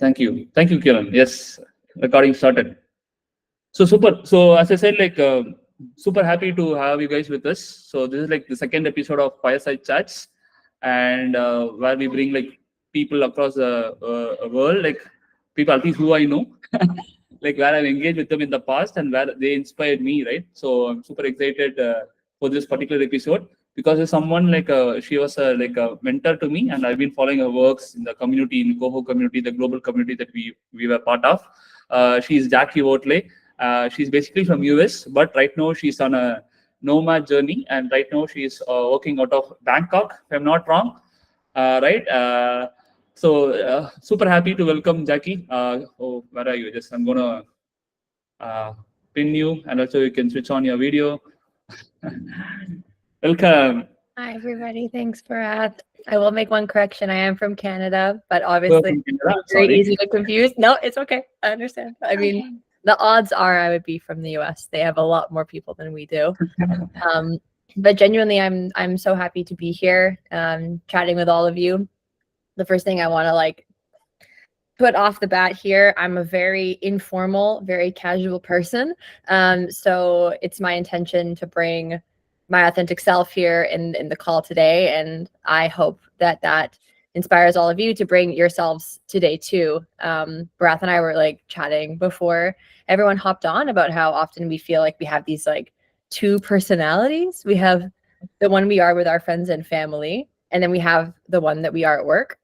Thank you, Kiran. Yes, recording started. So super. So as I said, super happy to have you guys with us. So this is like the second episode of FireSide Chats, and where we bring like people across the world, like people at least who I know, like where I've engaged with them in the past and where they inspired me, right? So I'm super excited for this particular episode because there's someone she was like a mentor to me, and I've been following her works in the community, in Coho community, the global community that we were part of. She's Jacquie Wortley. She's basically from US, but right now she's on a nomad journey, and right now she's working out of Bangkok, if I'm not wrong. Right. Super happy to welcome Jacquie. Oh, where are you? I'm gonna uh, pin you, and also you can switch on your video. Welcome. Hi, everybody. Thanks for I will make one correction. I am from Canada, but obviously very easy to confuse. No, it's okay. I understand. I mean, the odds are I would be from the US. They have a lot more people than we do. But genuinely, I'm so happy to be here, chatting with all of you. The first thing I want to put off the bat here, I'm a very informal, very casual person. So it's my intention to bring my authentic self here in the call today. And I hope that inspires all of you to bring yourselves today too. Barath and I were chatting before everyone hopped on about how often we feel like we have these two personalities. We have the one we are with our friends and family, and then we have the one that we are at work.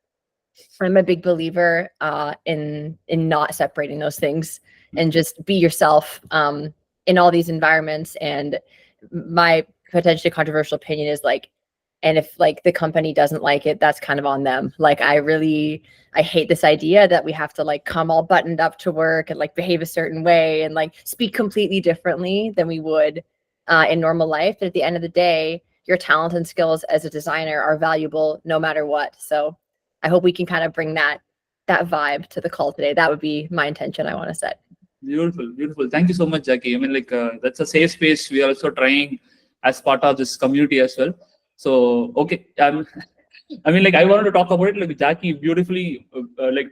I'm a big believer in not separating those things and just be yourself in all these environments. And my potentially controversial opinion is and if the company doesn't like it, that's kind of on them. I hate this idea that we have to come all buttoned up to work and behave a certain way and speak completely differently than we would in normal life. But at the end of the day, your talent and skills as a designer are valuable no matter what. So I hope we can kind of bring that vibe to the call today. That would be my intention I want to set. Beautiful, beautiful. Thank you so much, Jacquie. I mean, that's a safe space. We are also trying as part of this community as well. So, okay. I mean, I wanted to talk about it. Jacquie beautifully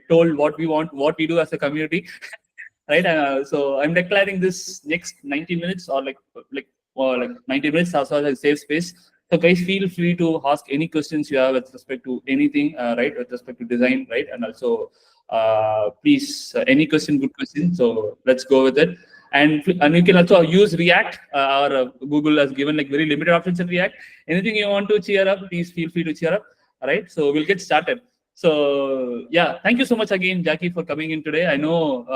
told what we want, what we do as a community, right? So I'm declaring this next 90 minutes or 90 minutes as well as a safe space. So guys, feel free to ask any questions you have with respect to anything, right? With respect to design, right? And also, please, any question, good question. So let's go with it. And you can also use React, or Google has given very limited options in React. Anything you want to cheer up, please feel free to cheer up. All right, so we'll get started. So yeah, thank you so much again, Jacquie, for coming in today. I know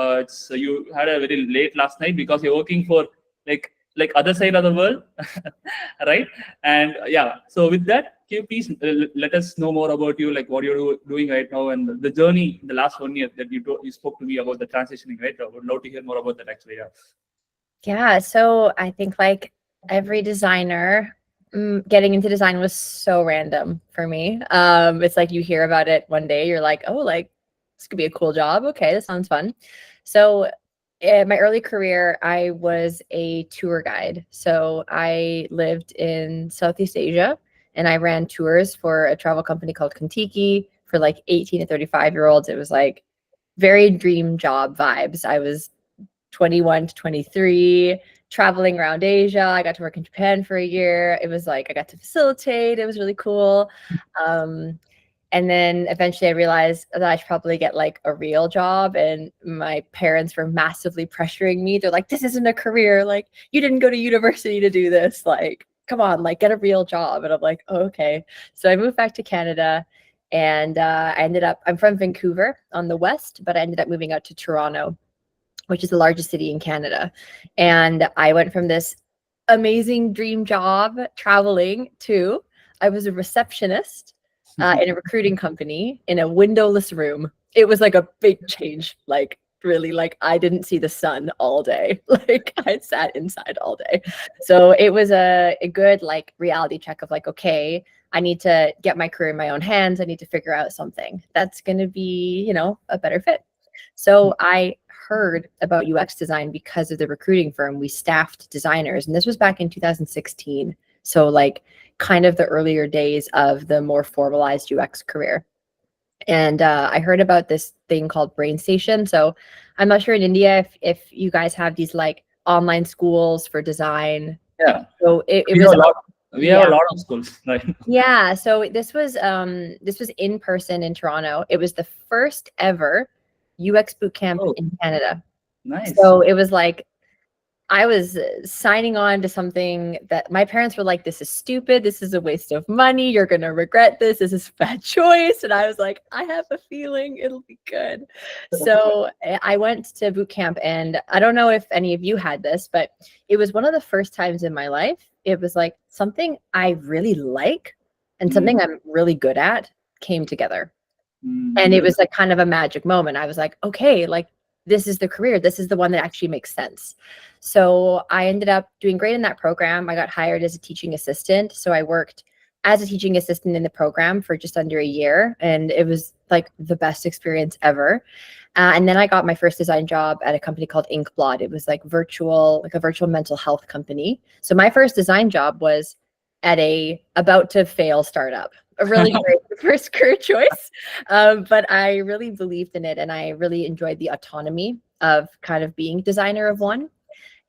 you had a very late last night because you're working for other side of the world, right? And yeah, so with that, can you please let us know more about you, what you're doing right now and the journey in the last 1 year that you spoke to me about the transitioning, right? I would love to hear more about that actually. Yeah, so I think every designer, getting into design was so random for me. It's you hear about it one day, you're oh, this could be a cool job. Okay, this sounds fun. So in my early career, I was a tour guide. So I lived in Southeast Asia and I ran tours for a travel company called Contiki for 18 to 35-year-olds. It was very dream job vibes. I was 21 to 23, traveling around Asia. I got to work in Japan for a year. It was I got to facilitate. It was really cool. And then eventually I realized that I should probably get a real job. And my parents were massively pressuring me. They're this isn't a career. You didn't go to university to do this. Come on, get a real job. And I'm oh, okay. So I moved back to Canada and I'm from Vancouver on the west, but I ended up moving out to Toronto, which is the largest city in Canada. And I went from this amazing dream job traveling to I was a receptionist in a recruiting company in a windowless room. It was a big change. Really, I didn't see the sun all day. I sat inside all day. So it was a good reality check of okay, I need to get my career in my own hands. I need to figure out something that's going to be, a better fit. So I heard about UX design because of the recruiting firm. We staffed designers, and this was back in 2016. So kind of the earlier days of the more formalized UX career. And I heard about this thing called Brain Station. So I'm not sure in India if you guys have these like online schools for design. Yeah. So it We was have a lot. We have yeah. a lot of schools, right? Yeah, so this was in person in Toronto. It was the first ever UX boot camp Oh, in Canada. nice. So it was like I was signing on to something that my parents were like, this is stupid. This is a waste of money. You're going to regret this. This is a bad choice. And I was like, I have a feeling it'll be good. So I went to boot camp, and I don't know if any of you had this, but it was one of the first times in my life. It was like something I really like and something I'm really good at came together. And it was like kind of a magic moment. I was like, okay, like this is the career. This is the one that actually makes sense. So I ended up doing great in that program. I got hired as a teaching assistant. So I worked as a teaching assistant in the program for just under a year. And it was like the best experience ever. And then I got my first design job at a company called Inkblot. It was like a virtual mental health company. So my first design job was at a about to fail startup. A really great first career choice. But I really believed in it, and I really enjoyed the autonomy of kind of being designer of one.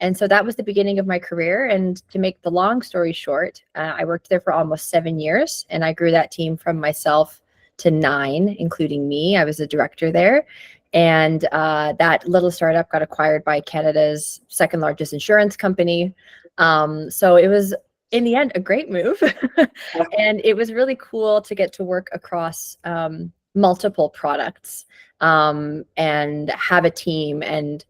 And so that was the beginning of my career. And to make the long story short, I worked there for almost 7 years, and I grew that team from myself to 9, including me. I was a director there. And that little startup got acquired by Canada's second largest insurance company. So it was, in the end, a great move. And it was really cool to get to work across multiple products and have a team and,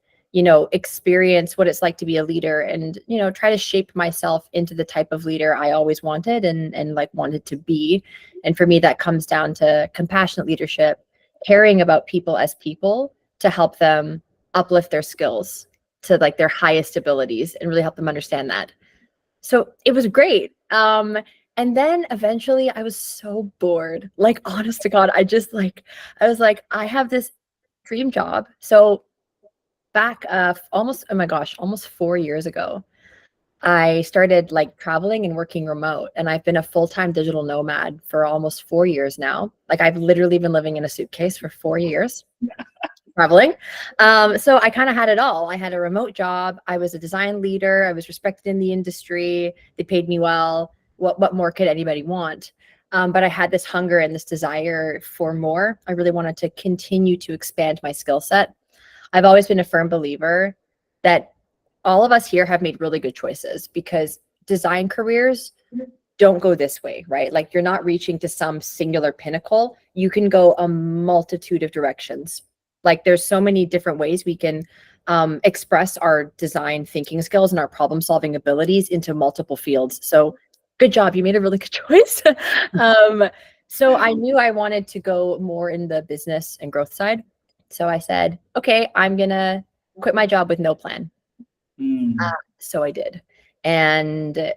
experience what it's like to be a leader and, try to shape myself into the type of leader I always wanted and like wanted to be. And for me, that comes down to compassionate leadership, caring about people as people to help them uplift their skills to like their highest abilities and really help them understand that. So it was great. And then eventually I was so bored. Like, honest to God, I was like, I have this dream job. So back almost, oh my gosh, almost 4 years ago, I started like traveling and working remote. And I've been a full-time digital nomad for almost 4 years now. Like I've literally been living in a suitcase for 4 years. Traveling. So I kind of had it all. I had a remote job. I was a design leader. I was respected in the industry. They paid me well. What more could anybody want? But I had this hunger and this desire for more. I really wanted to continue to expand my skill set. I've always been a firm believer that all of us here have made really good choices because design careers don't go this way, right? Like you're not reaching to some singular pinnacle. You can go a multitude of directions. Like there's so many different ways we can express our design thinking skills and our problem solving abilities into multiple fields. So good job. You made a really good choice. So I knew I wanted to go more in the business and growth side. So I said, okay, I'm going to quit my job with no plan. So I did. And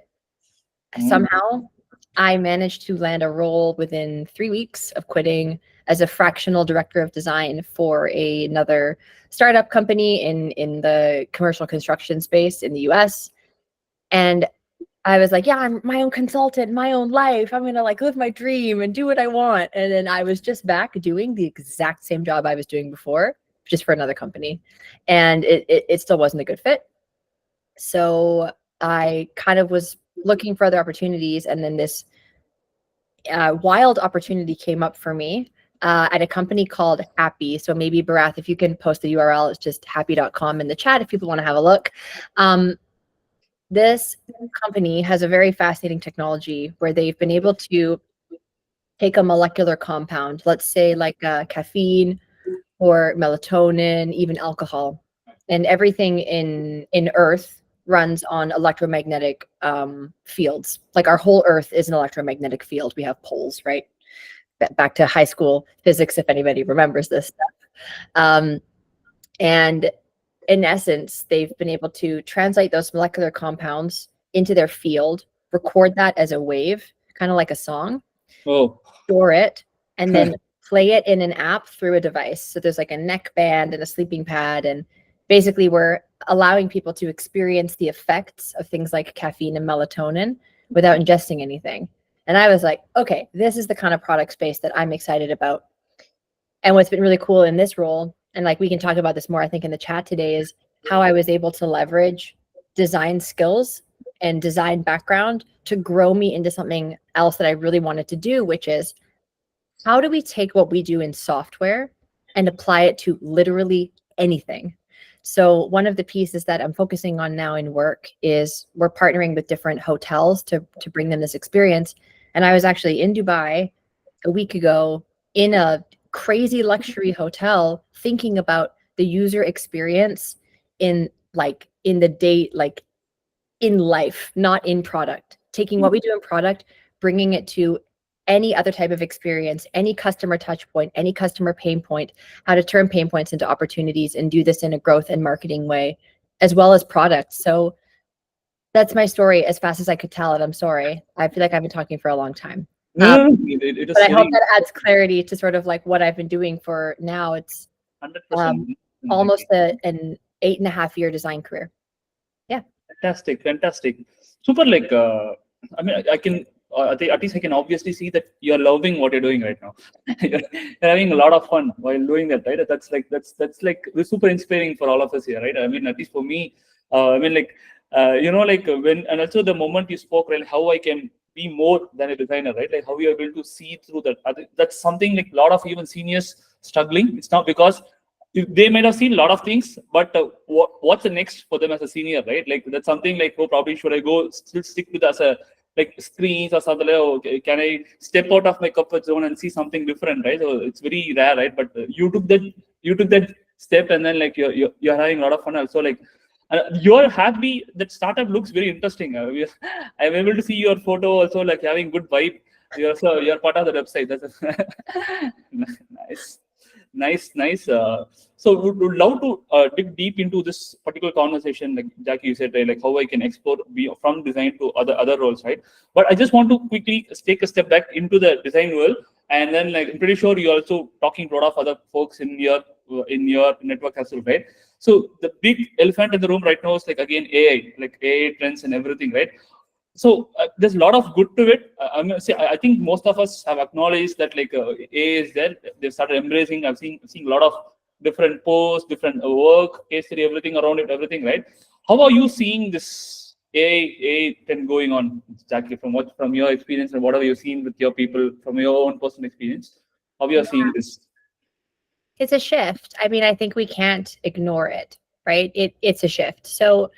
somehow I managed to land a role within 3 weeks of quitting as a fractional director of design for another startup company in the commercial construction space in the US. And I was like, yeah, I'm my own consultant, my own life. I'm going to like live my dream and do what I want. And then I was just back doing the exact same job I was doing before, just for another company. And it still wasn't a good fit. So I kind of was looking for other opportunities. And then this wild opportunity came up for me at a company called Happy. So maybe Barath, if you can post the URL, it's just happy.com in the chat if people want to have a look. This company has a very fascinating technology where they've been able to take a molecular compound, let's say like caffeine or melatonin, even alcohol, and everything in Earth runs on electromagnetic fields. Like our whole Earth is an electromagnetic field. We have poles, right? Back to high school physics, if anybody remembers this stuff. And in essence, they've been able to translate those molecular compounds into their field, record that as a wave, kind of like a song, store it, and then play it in an app through a device. So there's like a neck band and a sleeping pad. And basically we're allowing people to experience the effects of things like caffeine and melatonin without ingesting anything. And I was like, okay, this is the kind of product space that I'm excited about. And what's been really cool in this role, and like we can talk about this more, I think, in the chat today, is how I was able to leverage design skills and design background to grow me into something else that I really wanted to do, which is how do we take what we do in software and apply it to literally anything? So one of the pieces that I'm focusing on now in work is we're partnering with different hotels to bring them this experience. And I was actually in Dubai a week ago in a crazy luxury hotel thinking about the user experience in the day, like in life, not in product. Taking what we do in product, bringing it to any other type of experience, any customer touch point, any customer pain point, how to turn pain points into opportunities and do this in a growth and marketing way, as well as products. So that's my story as fast as I could tell it. I'm sorry. I feel like I've been talking for a long time. No, it is But I hope very that adds clarity to sort of like what I've been doing for now. It's 100%. almost an 8.5-year design career. Yeah. Fantastic. Super. Like, I mean, I can, at least I can obviously see that you're loving what you're doing right now. You're having a lot of fun while doing that, right? That's like super inspiring for all of us here, right? I mean, at least for me, I mean, like, like when, and also the moment you spoke, right, how I can be more than a designer, right? Like how you're able to see through that. That's something like a lot of even seniors struggling. It's not because they might have seen a lot of things, but what's the next for them as a senior, right? Like that's something like, oh, probably should I go still stick with as a like screens or something like, oh, okay, can I step out of my comfort zone and see something different, right? So it's very rare, right? But you took that step, and then like you're having a lot of fun also. Like you're happy. That startup looks very interesting. I'm able to see your photo also, like having good vibe. You're part of the website. That's nice. So would love to dig deep into this particular conversation, like Jackie, you said, right, like how I can explore from design to other roles, right? But I just want to quickly take a step back into the design world, and then like I'm pretty sure you're also talking to a lot of other folks in your network as well, right? So the big elephant in the room right now is like again AI, like AI trends and everything, right? So there's a lot of good to it. I think most of us have acknowledged that like AI is there. They started embracing. I've seen a lot of different posts, different work, case study, everything around it, everything, right? How are you seeing this AI trend going on, Jackie? From your experience and what have you seen with your people from your own personal experience? How you are seeing this? It's a shift. I mean, I think we can't ignore it, right? It's a shift. So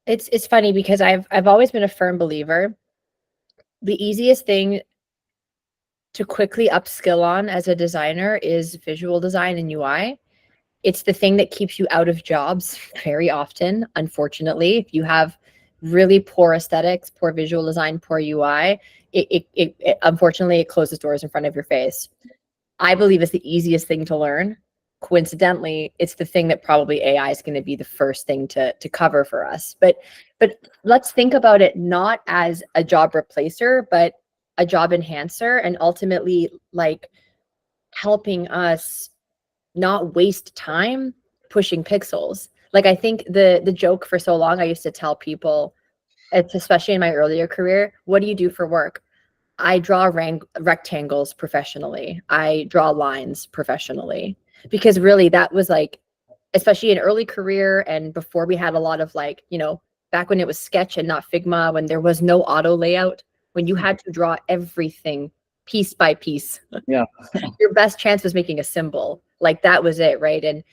it's funny because I've always been a firm believer. The easiest thing to quickly upskill on as a designer is visual design and UI. It's the thing that keeps you out of jobs very often, unfortunately. If you have really poor aesthetics, poor visual design, poor UI, it unfortunately it closes doors in front of your face. I believe it's the easiest thing to learn. Coincidentally, it's the thing that probably AI is going to be the first thing to cover for us. But let's think about it not as a job replacer, but a job enhancer, and ultimately like helping us not waste time pushing pixels. Like I think the joke for so long I used to tell people, especially in my earlier career, what do you do for work? I draw rectangles professionally. I draw lines professionally. Because really that was like, especially in early career and before we had a lot of like, back when it was Sketch and not Figma, when there was no auto layout, when you had to draw everything piece by piece. Yeah. Your best chance was making a symbol. Like that was it, right? And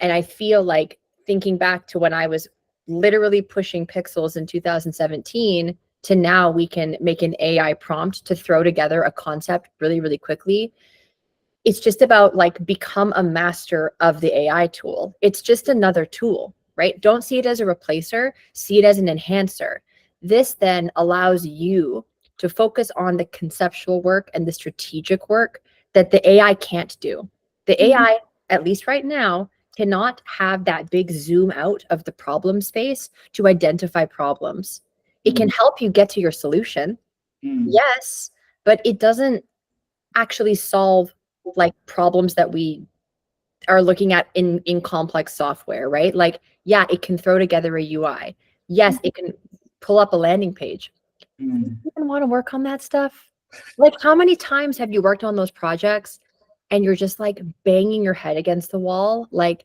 I feel like thinking back to when I was literally pushing pixels in 2017 to now we can make an AI prompt to throw together a concept really, really quickly. It's just about like become a master of the AI tool. It's just another tool, right? Don't see it as a replacer, see it as an enhancer. This then allows you to focus on the conceptual work and the strategic work that the AI can't do. The AI, at least right now, cannot have that big zoom out of the problem space to identify problems. It can help you get to your solution. Yes, but it doesn't actually solve like problems that we are looking at in complex software, right? Like, yeah, it can throw together a UI. Yes, it can pull up a landing page. You even want to work on that stuff? Like, how many times have you worked on those projects and you're just like banging your head against the wall, like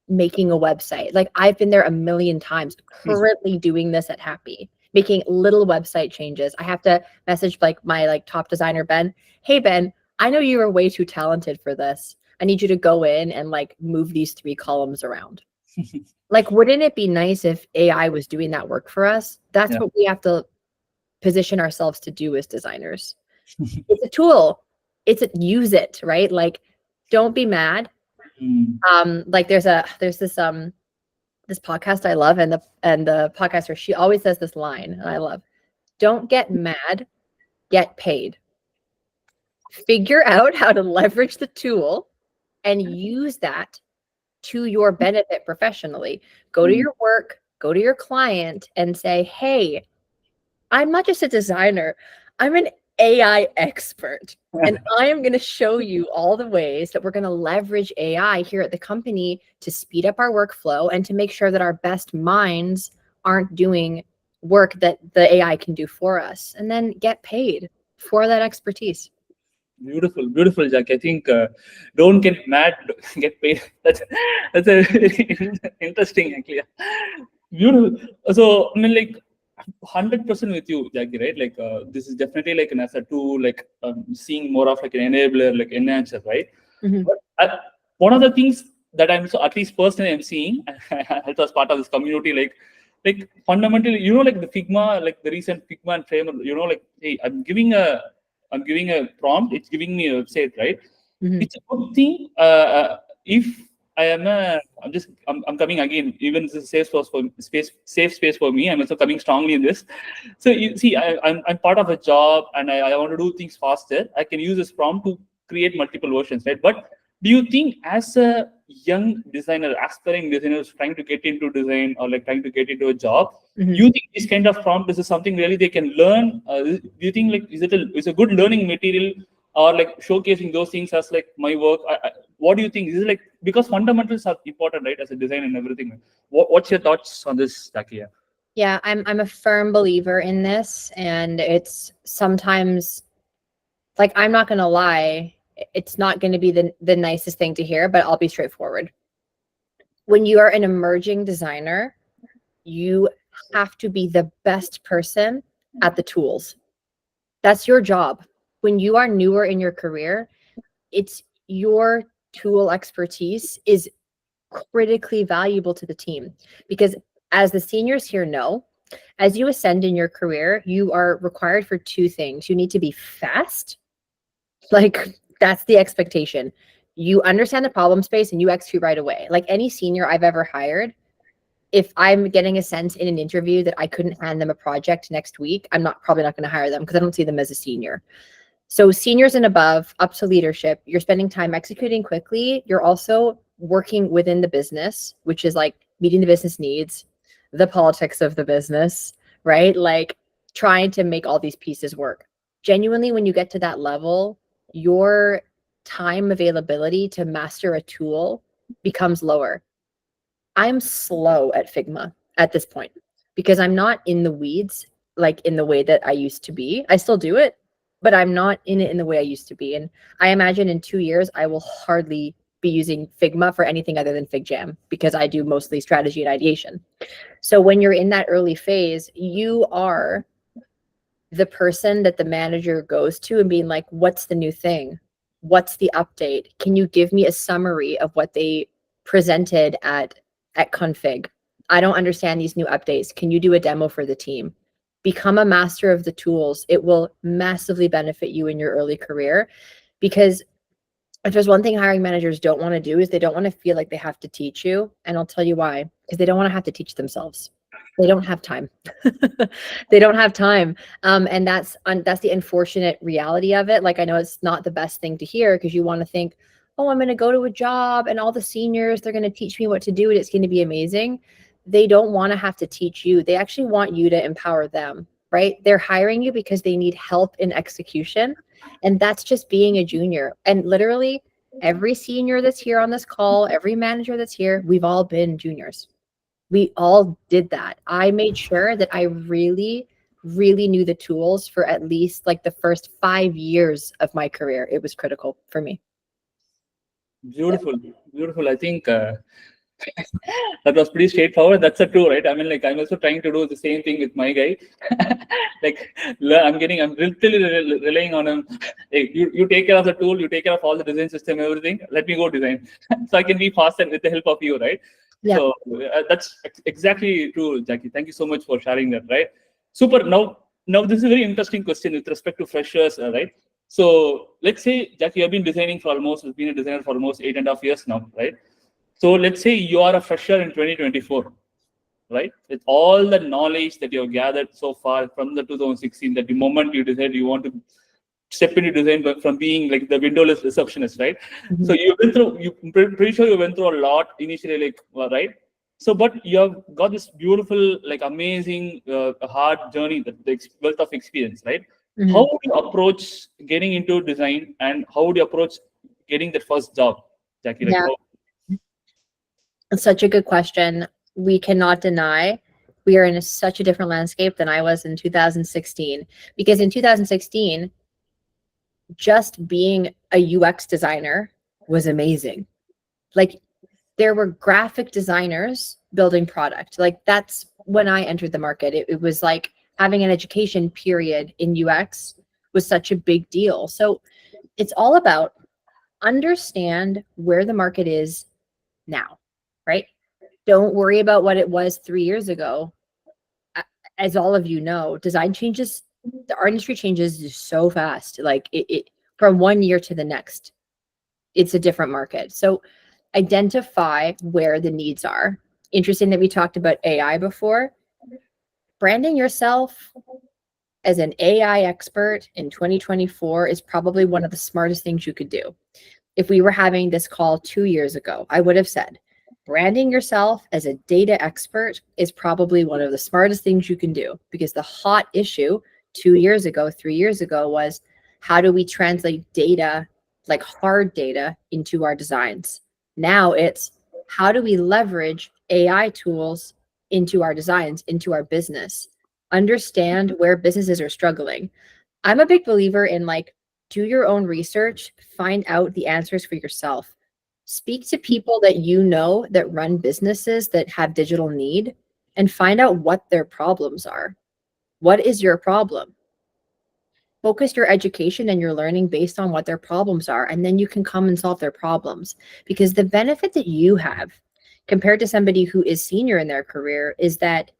making a website. Like I've been there a million times, currently doing this at Happy, making little website changes. I have to message like my like top designer, Ben. Hey, Ben, I know you are way too talented for this. I need you to go in and like move these 3 columns around. Like, wouldn't it be nice if AI was doing that work for us? That's what we have to position ourselves to do as designers. It's a tool. Use it, right? Like, don't be mad. Like there's this this podcast I love, and the podcaster, she always says this line, and I love: don't get mad, get paid. Figure out how to leverage the tool and use that to your benefit professionally. Go to your work, go to your client and say, hey, I'm not just a designer, I'm an AI expert. And I am going to show you all the ways that we're going to leverage AI here at the company to speed up our workflow and to make sure that our best minds aren't doing work that the AI can do for us, and then get paid for that expertise. Beautiful, beautiful, Jack. I think don't get mad, get paid. That's a very interesting, actually. Beautiful. So I mean, like 100% with you, Jackie. Right? Like this is definitely like as a tool, like seeing more of like an enabler, like enhancer, right? But one of the things that I'm so at least personally I'm seeing as part of this community, like fundamentally, you know, like the Figma, like the recent Figma and framework, you know, like hey, I'm giving a prompt, it's giving me a website, right? It's a good thing if I am I'm coming again, even this is safe space for me. I'm also coming strongly in this. So you see, I'm part of a job and I want to do things faster. I can use this prompt to create multiple versions, right? But do you think as a young designer, aspiring designers trying to get into design or like trying to get into a job, you think this kind of prompt, this is something really they can learn? Do you think like is a good learning material, or like showcasing those things as like my work? What do you think? Is it like, because fundamentals are important, right, as a design and everything? What's your thoughts on this, Jackie? Yeah, I'm a firm believer in this, and it's sometimes like, I'm not gonna lie, it's not going to be the nicest thing to hear, but I'll be straightforward. When you are an emerging designer, you have to be the best person at the tools. That's your job. When you are newer in your career, it's your tool expertise is critically valuable to the team, because as the seniors here know, as you ascend in your career, you are required for 2 things. You need to be fast. Like, that's the expectation. You understand the problem space and you execute right away. Like any senior I've ever hired, if I'm getting a sense in an interview that I couldn't hand them a project next week, I'm probably not going to hire them, because I don't see them as a senior. So seniors and above, up to leadership, you're spending time executing quickly. You're also working within the business, which is like meeting the business needs, the politics of the business, right? Like trying to make all these pieces work. Genuinely, when you get to that level, your time availability to master a tool becomes lower. I'm slow at Figma at this point because I'm not in the weeds like in the way that I used to be. I still do it, but I'm not in it in the way I used to be. And I imagine in 2 years, I will hardly be using Figma for anything other than FigJam, because I do mostly strategy and ideation. So when you're in that early phase, you are the person that the manager goes to and being like, what's the new thing? What's the update? Can you give me a summary of what they presented at config? I don't understand these new updates. Can you do a demo for the team? Become a master of the tools. It will massively benefit you in your early career, because if there's one thing hiring managers don't want to do, is they don't want to feel like they have to teach you. And I'll tell you why, because they don't want to have to teach themselves. They don't have time. They don't have time. And that's the unfortunate reality of it. Like, I know it's not the best thing to hear, because you want to think, oh, I'm going to go to a job and all the seniors, they're going to teach me what to do and it's going to be amazing. They don't want to have to teach you. They actually want you to empower them, right? They're hiring you because they need help in execution. And that's just being a junior. And literally every senior that's here on this call, every manager that's here, we've all been juniors. We all did that. I made sure that I really, really knew the tools for at least like the first 5 years of my career. It was critical for me. Beautiful, beautiful. I think that was pretty straightforward. That's a true, right? I mean, like I'm also trying to do the same thing with my guy. Like I'm literally relying on him. Hey, you take care of the tool, you take care of all the design system, everything. Let me go design, so I can be faster with the help of you, right? Yeah. So that's exactly true, Jackie. Thank you so much for sharing that, right? Super. Now this is a very interesting question with respect to freshers, right? So let's say, Jackie, you've been designing for almost, been a designer for almost 8.5 years now, right? So let's say you are a fresher in 2024, right? With all the knowledge that you have gathered so far from the 2016, that the moment you decide you want to step into design from being like the windowless receptionist, right? Mhm. So you went through, pretty sure you went through a lot initially, like, right? So, but you have got this beautiful, like amazing, hard journey, the wealth of experience, right? Mhm. How would you approach getting into design, and how would you approach getting that first job, Jackie? Like, Yeah. how, It's such a good question. We cannot deny we are in such a different landscape than I was in 2016. Because in 2016, just being a UX designer was amazing. Like there were graphic designers building product. Like that's when I entered the market. It was like having an education period in UX was such a big deal. So it's all about understand where the market is now, right? Don't worry about what it was 3 years ago. As all of you know, design changes, our industry changes so fast. Like it from 1 year to the next, it's a different market. So identify where the needs are. Interesting that we talked about AI before. Branding yourself as an AI expert in 2024 is probably one of the smartest things you could do. If we were having this call 2 years ago, I would have said, branding yourself as a data expert is probably one of the smartest things you can do, because the hot issue 2 years ago, 3 years ago was how do we translate data, like hard data, into our designs? Now it's how do we leverage AI tools into our designs, into our business? Understand where businesses are struggling. I'm a big believer in like, do your own research, find out the answers for yourself. Speak to people that you know that run businesses that have digital need and find out what their problems are. What is your problem? Focus your education and your learning based on what their problems are, and then you can come and solve their problems. Because the benefit that you have compared to somebody who is senior in their career is that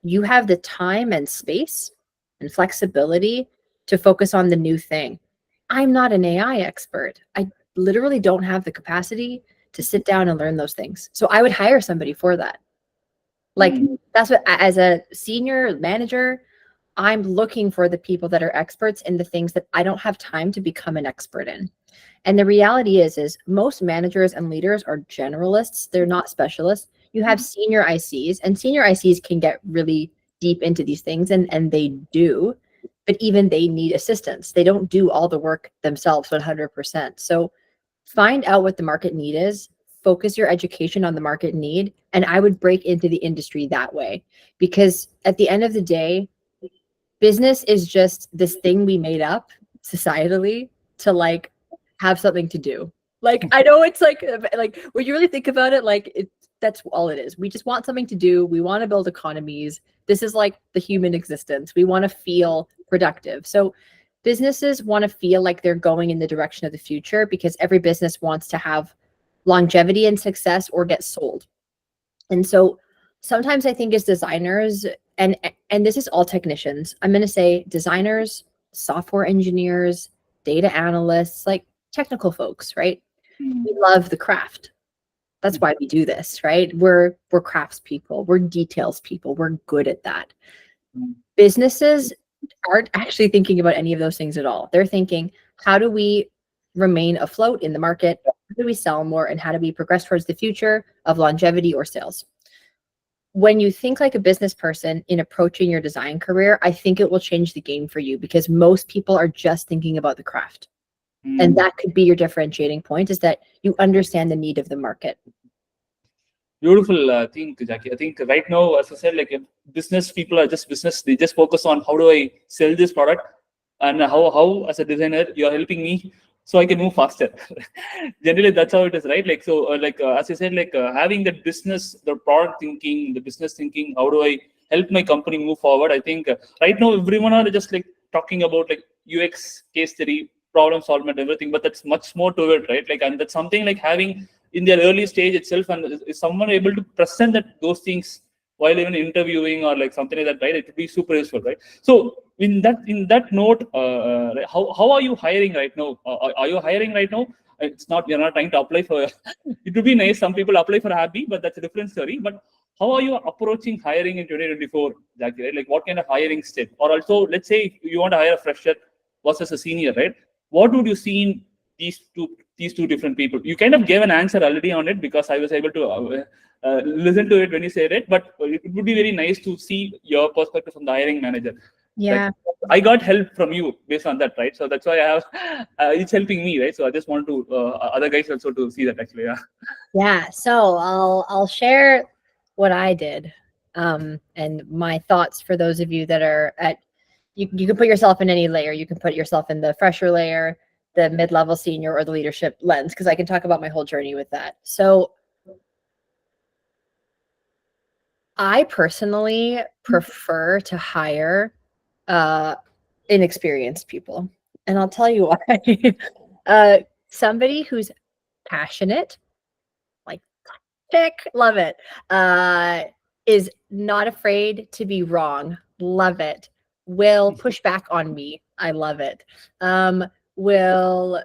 you have the time and space and flexibility to focus on the new thing. I'm not an AI expert. I literally don't have the capacity to sit down and learn those things. So I would hire somebody for that. Like that's what, as a senior manager, I'm looking for the people that are experts in the things that I don't have time to become an expert in. And the reality is most managers and leaders are generalists. They're not specialists. You have senior ICs, and senior ICs can get really deep into these things, and they do, but even they need assistance. They don't do all the work themselves 100%. So find out what the market need is, focus your education on the market need, and I would break into the industry that way. Because at the end of the day, business is just this thing we made up societally to like have something to do. Like I know it's like when you really think about it, like that's all it is. We just want something to do. We want to build economies. This is like the human existence. We want to feel productive. So businesses want to feel like they're going in the direction of the future, because every business wants to have longevity and success or get sold. And so sometimes I think as designers, and this is all technicians, I'm going to say designers, software engineers, data analysts, like technical folks, right? We love the craft. That's why we do this, right? We're craftspeople, we're details people, we're good at that. Businesses aren't actually thinking about any of those things at all. They're thinking, how do we remain afloat in the market? How do we sell more? And how do we progress towards the future of longevity or sales? When you think like a business person in approaching your design career, I think it will change the game for you, because most people are just thinking about the craft. And that could be your differentiating point, is that you understand the need of the market. Beautiful thing, Jackie. I think right now, as I said, like business people are just business. They just focus on how do I sell this product, and how as a designer you are helping me so I can move faster. Generally, that's how it is, right? Like, so, as I said, having the business, the product thinking, the business thinking, how do I help my company move forward? I think right now everyone are just like talking about like UX case study, problem solvement, everything, but that's much more to it, right? Like, and that's something like having in their early stage itself, and is someone able to present that those things while even interviewing or like something like that, right? It would be super useful, right? So in that note, how are you hiring right now? Are you hiring right now? It's not, you're not trying to apply for. It would be nice. Some people apply for happy, but that's a different story. But how are you approaching hiring in 2024, Jacquie? Right? Like, what kind of hiring step? Or also, let's say if you want to hire a fresher versus a senior, right? What would you see in these two different people? You kind of gave an answer already on it because I was able to listen to it when you said it, but it would be very nice to see your perspective from the hiring manager. Yeah. Like, I got help from you based on that, right? So that's why I have it's helping me, right? So I just want to other guys also to see that actually. Yeah. So I'll share what I did, and my thoughts for those of you that are at. You can put yourself in any layer. You can put yourself in the fresher layer, the mid-level, senior, or the leadership lens, because I can talk about my whole journey with that. So I personally prefer to hire inexperienced people, and I'll tell you why. Somebody who's passionate, like, love it, is not afraid to be wrong, love it, will push back on me, I love it, will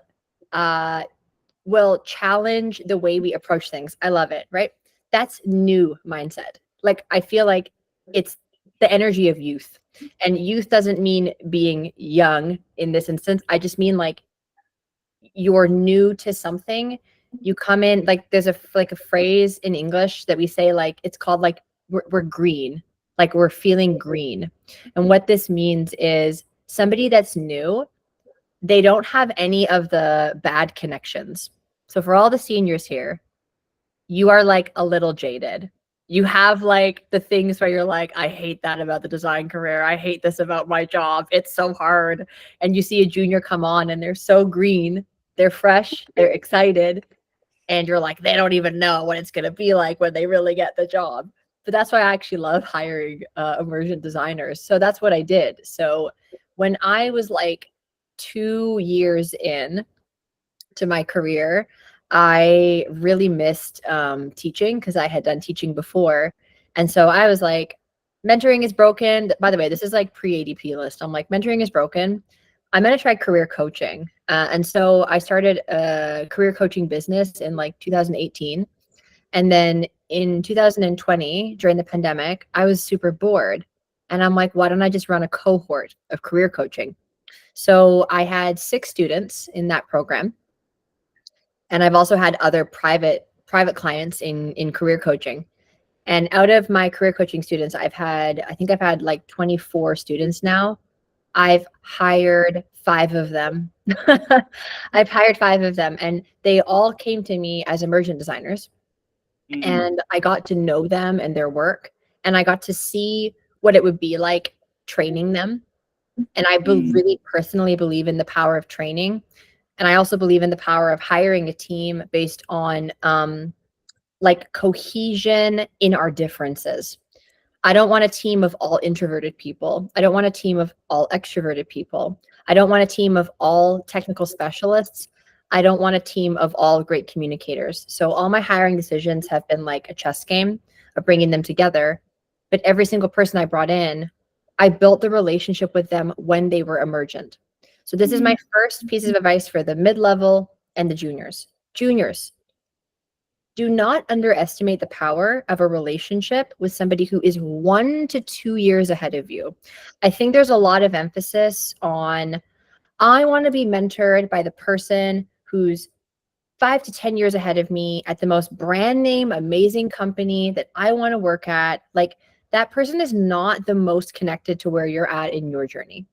challenge the way we approach things, I love it, right? That's new mindset. Like, I feel like it's the energy of youth, and youth doesn't mean being young in this instance. I just mean like you're new to something. You come in, like, there's a phrase in English that we say, like, it's called like we're green, like we're feeling green. And what this means is somebody that's new, they don't have any of the bad connections. So for all the seniors here, you are like a little jaded. You have like the things where you're like, I hate that about the design career. I hate this about my job. It's so hard. And you see a junior come on and they're so green, they're fresh, they're excited. And you're like, they don't even know what it's going to be like when they really get the job. But that's why I actually love hiring immersion designers. So that's what I did. So when I was like 2 years in to my career, I really missed teaching because I had done teaching before. And so I was like, mentoring is broken. By the way, this is like pre-ADP list. I'm like, mentoring is broken. I'm going to try career coaching. And so I started a career coaching business in like 2018. And then in 2020, during the pandemic, I was super bored. And I'm like, why don't I just run a cohort of career coaching? So I had 6 students in that program. And I've also had other private clients in career coaching. And out of my career coaching students, I think I've had like 24 students now. I've hired 5 of them. I've hired 5 of them, and they all came to me as immersion designers. And I got to know them and their work, and I got to see what it would be like training them. And I really personally believe in the power of training. And I also believe in the power of hiring a team based on like cohesion in our differences. I don't want a team of all introverted people. I don't want a team of all extroverted people. I don't want a team of all technical specialists. I don't want a team of all great communicators. So all my hiring decisions have been like a chess game of bringing them together. But every single person I brought in, I built the relationship with them when they were emergent. So this is my first piece of advice for the mid-level and the juniors. Juniors, do not underestimate the power of a relationship with somebody who is 1 to 2 years ahead of you. I think there's a lot of emphasis on, I want to be mentored by the person who's 5 to 10 years ahead of me at the most brand name, amazing company that I want to work at. Like, that person is not the most connected to where you're at in your journey.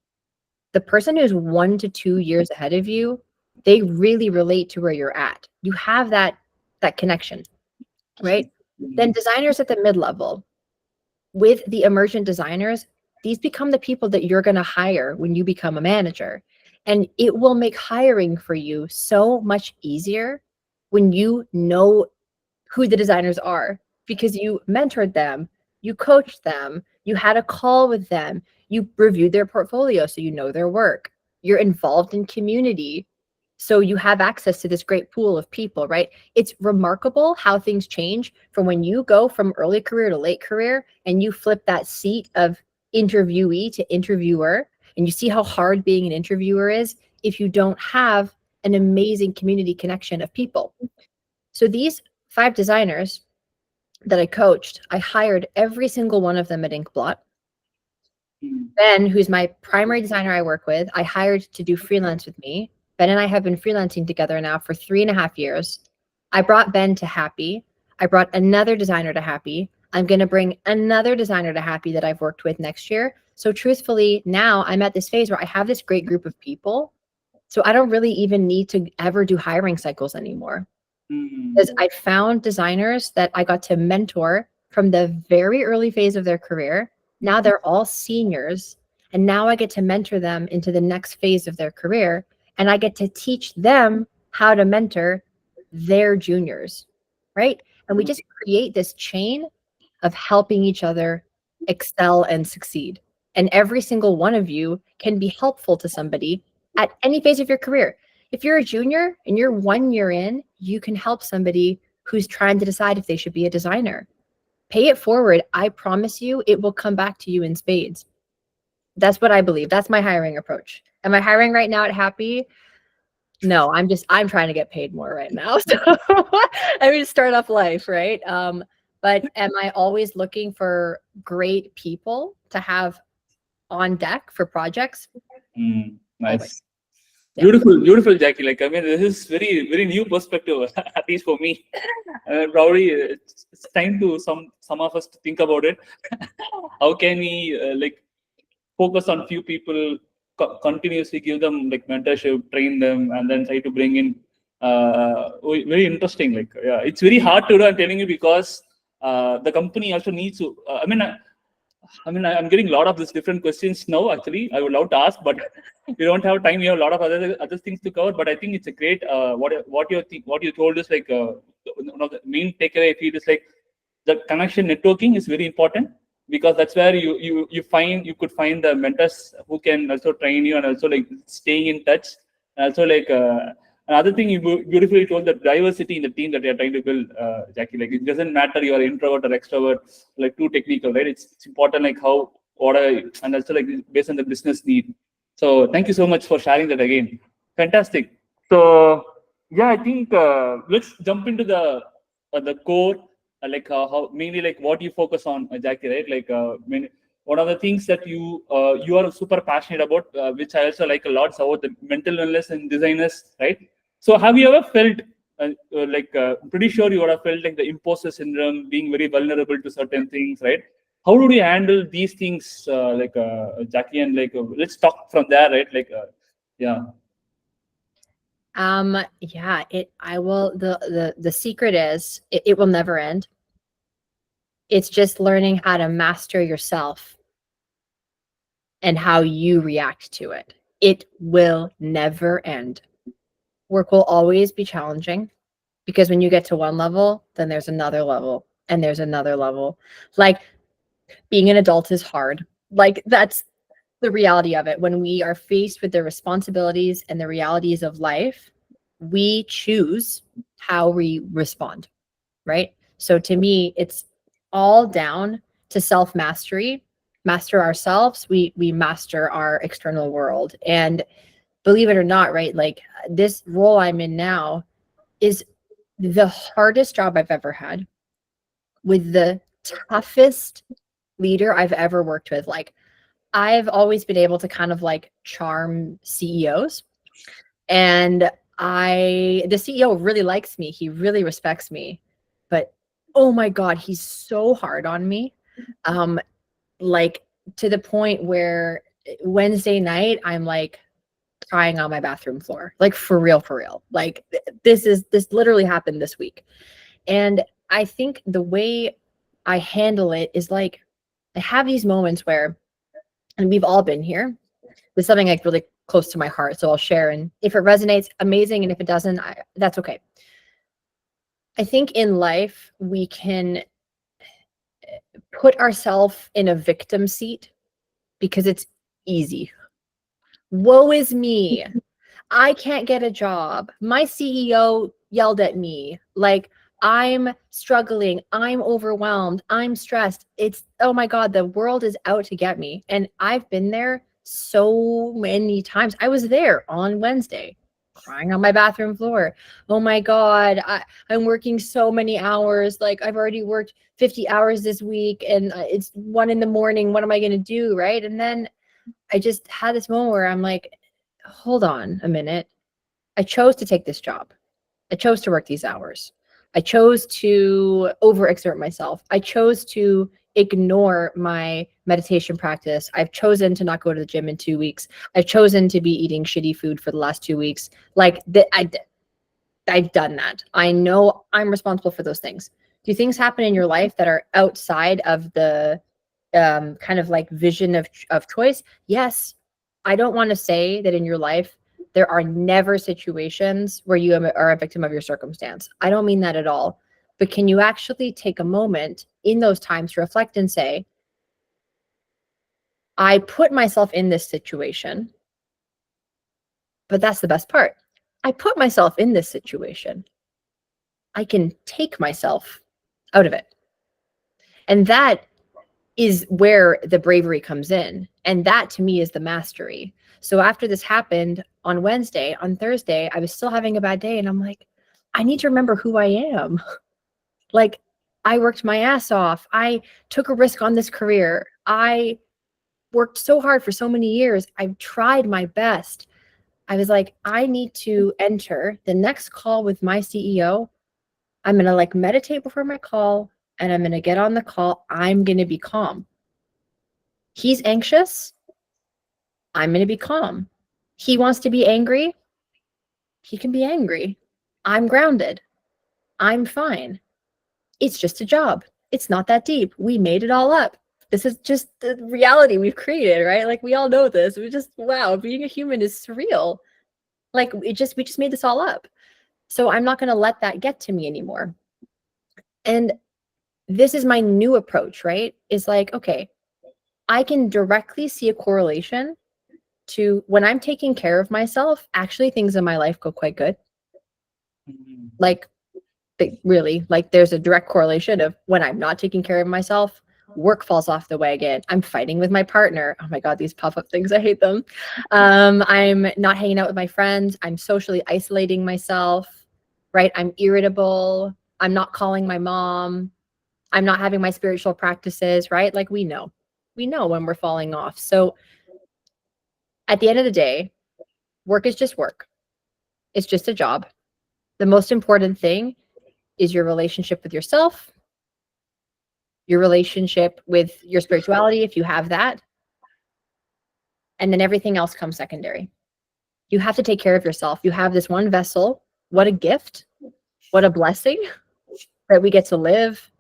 The person who's 1 to 2 years ahead of you, they really relate to where you're at. You have that connection, right? Then designers at the mid-level, with the immersion designers, these become the people that you're going to hire when you become a manager. And it will make hiring for you so much easier when you know who the designers are, because you mentored them, you coached them, you had a call with them, you reviewed their portfolio so you know their work, you're involved in community, so you have access to this great pool of people, right? It's remarkable how things change from when you go from early career to late career and you flip that seat of interviewee to interviewer, and you see how hard being an interviewer is if you don't have an amazing community connection of people. So these 5 designers that I coached, I hired every single one of them at Inkblot. Ben, who's my primary designer I work with, I hired to do freelance with me. Ben and I have been freelancing together now for 3.5 years. I brought Ben to Happy. I brought another designer to Happy. I'm going to bring another designer to Happy that I've worked with next year. So truthfully, now I'm at this phase where I have this great group of people. So I don't really even need to ever do hiring cycles anymore. Because I found designers that I got to mentor from the very early phase of their career. Now they're all seniors, and now I get to mentor them into the next phase of their career, and I get to teach them how to mentor their juniors, right? And we just create this chain of helping each other excel and succeed. And every single one of you can be helpful to somebody at any phase of your career. If you're a junior and you're 1 year in, you can help somebody who's trying to decide if they should be a designer. Pay it forward. I promise you, it will come back to you in spades. That's what I believe. That's my hiring approach. Am I hiring right now at Happy? No, I'm trying to get paid more right now. So I mean, start off life, right? But am I always looking for great people to have on deck for projects? Nice. Always. Yeah. Beautiful, Jackie. Like, I mean, this is very new perspective, at least for me. Probably it's time to some of us to think about it. How can we like focus on few people, continuously give them like mentorship, train them, and then try to bring in. Very interesting. Like, yeah, it's very hard to do. I'm telling you, because the company also needs to. I'm getting a lot of these different questions now. Actually, I would love to ask, but we don't have time. We have a lot of other things to cover. But I think it's a great what you told is like one of the main takeaway I feel is like the connection networking is very important, because that's where you could find the mentors who can also train you, and also like staying in touch, and also like another thing you beautifully told, the diversity in the team that you're trying to build, Jackie. Like, it doesn't matter you are introvert or extrovert, like too technical, right? It's important like how and also like based on the business need. So thank you so much for sharing that again. Fantastic. So yeah, I think let's jump into the core, how mainly like what you focus on, Jackie, right? Like one of the things that you are super passionate about, which I also like a lot, is about the mental wellness in designers, right? So have you ever felt pretty sure you would have felt like the imposter syndrome, being very vulnerable to certain things, right? How do you handle these things, Jackie? And let's talk from there, right? Yeah. Yeah, I will, the secret is it will never end. It's just learning how to master yourself and how you react to it. It will never end. Work will always be challenging, because when you get to one level, then there's another level, and there's another level. Like, being an adult is hard. Like, that's the reality of it. When we are faced with the responsibilities and the realities of life, we choose how we respond, right? So to me, it's all down to self-mastery. Master ourselves, we master our external world. And believe it or not, right, like, this role I'm in now is the hardest job I've ever had, with the toughest leader I've ever worked with. Like, I've always been able to kind of like charm CEOs, and the CEO really likes me. He really respects me, but oh my God, he's so hard on me. Like, to the point where Wednesday night, I'm like crying on my bathroom floor, like for real. Like, this literally happened this week. And I think the way I handle it is like, I have these moments where, and we've all been here, there's something like really close to my heart. So I'll share, and if it resonates, amazing. And if it doesn't, that's okay. I think in life, we can put ourselves in a victim seat because it's easy. Woe is me. I can't get a job. My CEO yelled at me. Like, I'm struggling. I'm overwhelmed. I'm stressed. It's, oh my God, the world is out to get me. And I've been there so many times. I was there on Wednesday, crying on my bathroom floor. Oh my God, I'm working so many hours. Like, I've already worked 50 hours this week and it's 1 a.m. What am I going to do? Right. And then I just had this moment where I'm like, hold on a minute. I chose to take this job. I chose to work these hours. I chose to overexert myself. I chose to ignore my meditation practice. I've chosen to not go to the gym in 2 weeks. I've chosen to be eating shitty food for the last 2 weeks. Like, I've done that. I know I'm responsible for those things. Do things happen in your life that are outside of the kind of like vision of choice? Yes. I don't want to say that in your life there are never situations where you are a victim of your circumstance. I don't mean that at all. But can you actually take a moment in those times to reflect and say, I put myself in this situation, but that's the best part. I put myself in this situation. I can take myself out of it. And that is where the bravery comes in. And that to me is the mastery. So after this happened on Wednesday, on Thursday, I was still having a bad day. And I'm like, I need to remember who I am. Like, I worked my ass off. I took a risk on this career. I worked so hard for so many years. I've tried my best. I was like, I need to enter the next call with my CEO. I'm going to like meditate before my call and I'm going to get on the call. I'm going to be calm. He's anxious. I'm going to be calm. He wants to be angry. He can be angry. I'm grounded. I'm fine. It's just a job. It's not that deep. We made it all up. This is just the reality we've created, right? Like, we all know this. We just, wow, being a human is surreal. Like, we just made this all up. So I'm not going to let that get to me anymore. And this is my new approach, right? Is like, okay, I can directly see a correlation to when I'm taking care of myself, actually things in my life go quite good. Like, really, like, there's a direct correlation of when I'm not taking care of myself, work falls off the wagon. I'm fighting with my partner. Oh my God, these pop-up things, I hate them. I'm not hanging out with my friends. I'm socially isolating myself, right? I'm irritable. I'm not calling my mom. I'm not having my spiritual practices, right? Like, we know when we're falling off. So at the end of the day, work is just work. It's just a job. The most important thing is your relationship with yourself, your relationship with your spirituality, if you have that. And then everything else comes secondary. You have to take care of yourself. You have this one vessel. What a gift. What a blessing that we get to live,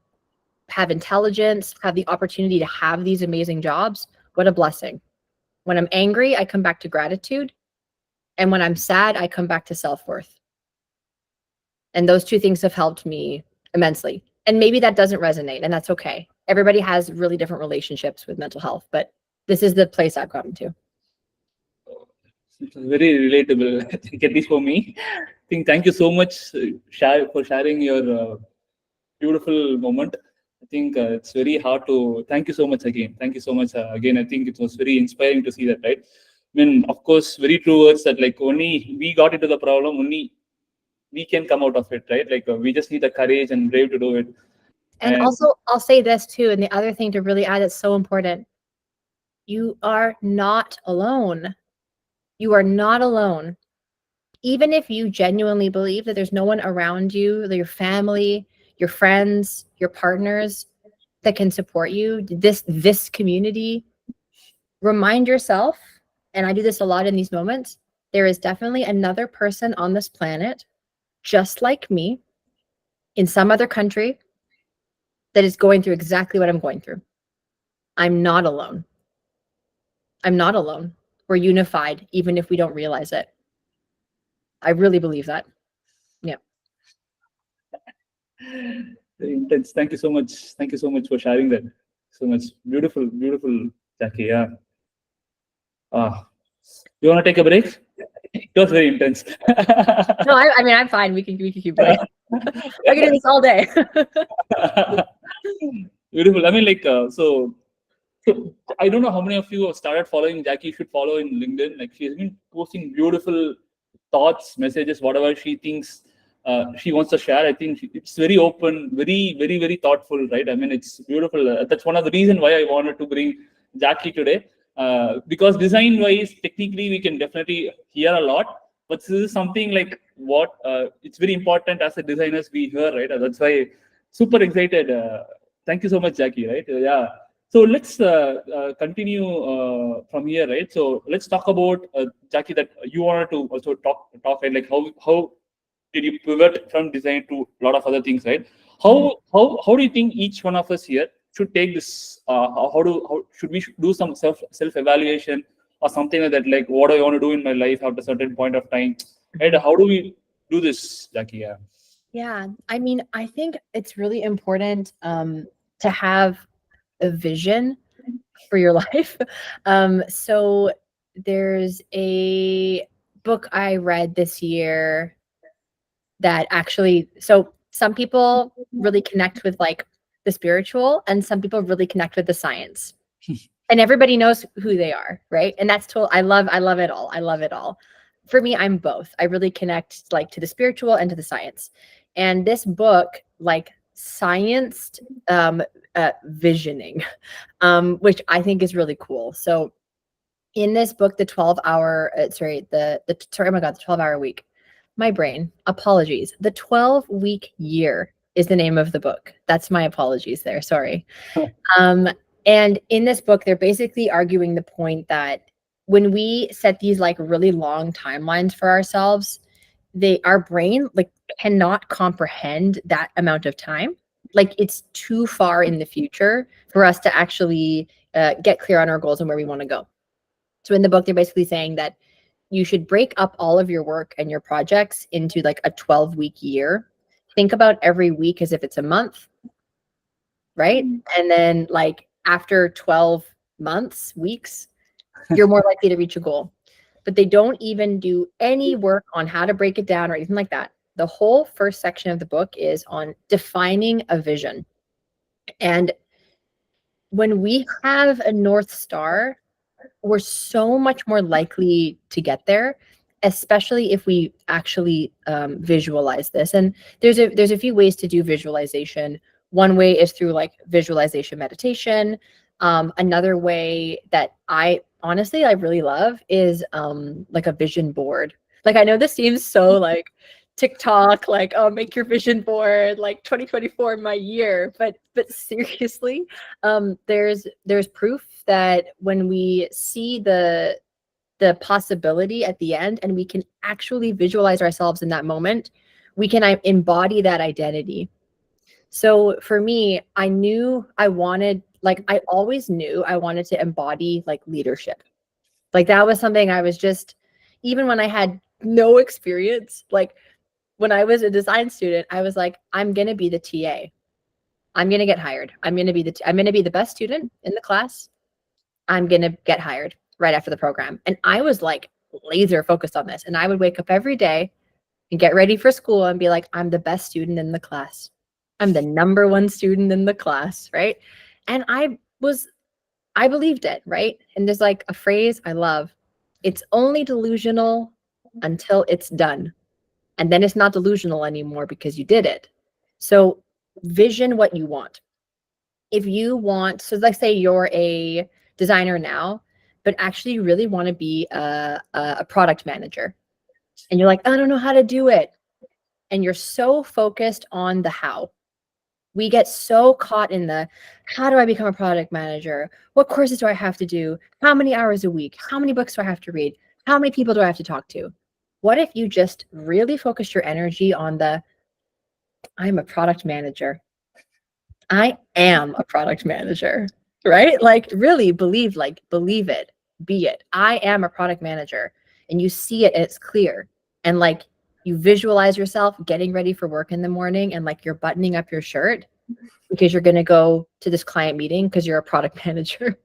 have intelligence, have the opportunity to have these amazing jobs. What a blessing. When I'm angry, I come back to gratitude. And when I'm sad, I come back to self-worth. And those two things have helped me immensely. And maybe that doesn't resonate, and that's okay. Everybody has really different relationships with mental health, but this is the place I've gotten to. It's very relatable, I think, at least for me. I think thank you so much for sharing your beautiful moment. I think it's very hard to thank you so much again. Thank you so much again. I think it was very inspiring to see that, right? I mean, of course, very true words that like only we got into the problem, only we can come out of it, right? Like we just need the courage and brave to do it. And also, I'll say this too, and the other thing to really add that's so important. You are not alone. You are not alone. Even if you genuinely believe that there's no one around you, your family, your friends, your partners that can support you, this community, remind yourself, and I do this a lot in these moments, there is definitely another person on this planet, just like me, in some other country, that is going through exactly what I'm going through. I'm not alone. I'm not alone. we're unified, even if we don't realize it. I really believe that. Yeah. Very intense. Thank you so much. Thank you so much for sharing that. So much. Beautiful, beautiful, Jackie. Yeah. You want to take a break? It was very intense. No, I mean, I'm fine. We can keep going. I can do this all day. Beautiful. I mean, like, so I don't know how many of you have started following Jackie. You should follow in LinkedIn. Like, she's been posting beautiful thoughts, messages, whatever she thinks she wants to share. I think it's very open, very, very, very thoughtful, right? I mean, it's beautiful. That's one of the reasons why I wanted to bring Jackie today. Because design-wise, technically, we can definitely hear a lot. But this is something like what it's very important as a designers we hear, right? That's why super excited. Thank you so much, Jackie, right? Yeah. So let's continue from here, right? So let's talk about Jackie, that you wanted to also talk right? Like how did you pivot from design to a lot of other things, right? How do you think each one of us here should take this? How should we do some self evaluation or something like that? Like, what do I want to do in my life after a certain point of time? And how do we do this, Jackie? Yeah. Yeah. I mean, I think it's really important to have a vision for your life. So there's a book I read this year that actually, so some people really connect with like the spiritual and some people really connect with the science. And everybody knows who they are, right? And that's I love it all. I love it all. For me, I'm both. I really connect like to the spiritual and to the science. And this book, like scienced visioning, which I think is really cool. So in this book, the 12-hour, sorry, oh my God, the 12-hour week, my brain, apologies. The 12-week year is the name of the book. That's my apologies there. Sorry. And in this book, they're basically arguing the point that when we set these like really long timelines for ourselves, our brain like cannot comprehend that amount of time. Like it's too far in the future for us to actually get clear on our goals and where we want to go. So in the book, they're basically saying that you should break up all of your work and your projects into like a 12-week year. Think about every week as if it's a month, right? And then like after 12 months, weeks, you're more likely to reach a goal. But they don't even do any work on how to break it down or anything like that. The whole first section of the book is on defining a vision. And when we have a North Star, we're so much more likely to get there, especially if we actually visualize this. And there's a few ways to do visualization. One way is through like visualization meditation. Another way that I really love is like a vision board. Like I know this seems so like TikTok, like, oh, make your vision board, like 2024 my year. But seriously, there's proof that when we see the possibility at the end and we can actually visualize ourselves in that moment, we can embody that identity. So for me, I always knew I wanted to embody like leadership. Like that was something I was just, even when I had no experience, like when I was a design student, I was like, I'm going to be the TA. I'm going to get hired. I'm going to be the best student in the class. I'm going to get hired right after the program. And I was like laser focused on this. And I would wake up every day and get ready for school and be like, I'm the best student in the class. I'm the number one student in the class, right? And I believed it, right? And there's like a phrase I love. It's only delusional until it's done. And then it's not delusional anymore because you did it. So vision what you want. If you want, so let's say you're a designer now, but actually you really want to be a product manager. And you're like, I don't know how to do it. And you're so focused on the how. We get so caught in the, how do I become a product manager? What courses do I have to do? How many hours a week? How many books do I have to read? How many people do I have to talk to? What if you just really focus your energy on I'm a product manager. I am a product manager, right? Like really believe it. be it. I am a product manager, and you see it and it's clear. And like you visualize yourself getting ready for work in the morning and like you're buttoning up your shirt because you're going to go to this client meeting because you're a product manager,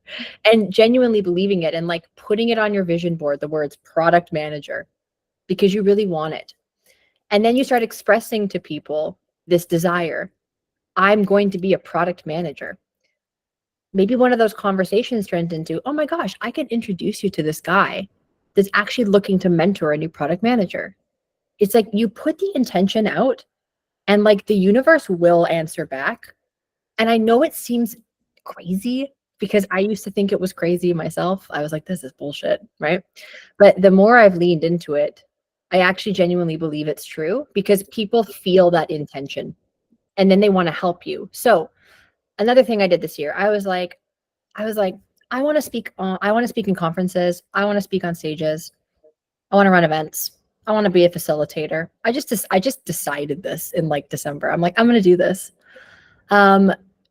and genuinely believing it and like putting it on your vision board, the words product manager, because you really want it. And then you start expressing to people this desire. I'm going to be a product manager. Maybe one of those conversations turns into, oh my gosh, I can introduce you to this guy that's actually looking to mentor a new product manager. It's like you put the intention out and like the universe will answer back. And I know it seems crazy because I used to think it was crazy myself. I was like, this is bullshit, right? But the more I've leaned into it, I actually genuinely believe it's true because people feel that intention and then they want to help you. So another thing I did this year, I was like, I want to speak in conferences. I want to speak on stages. I want to run events. I want to be a facilitator. I just decided this in like December. I'm like, I'm going to do this.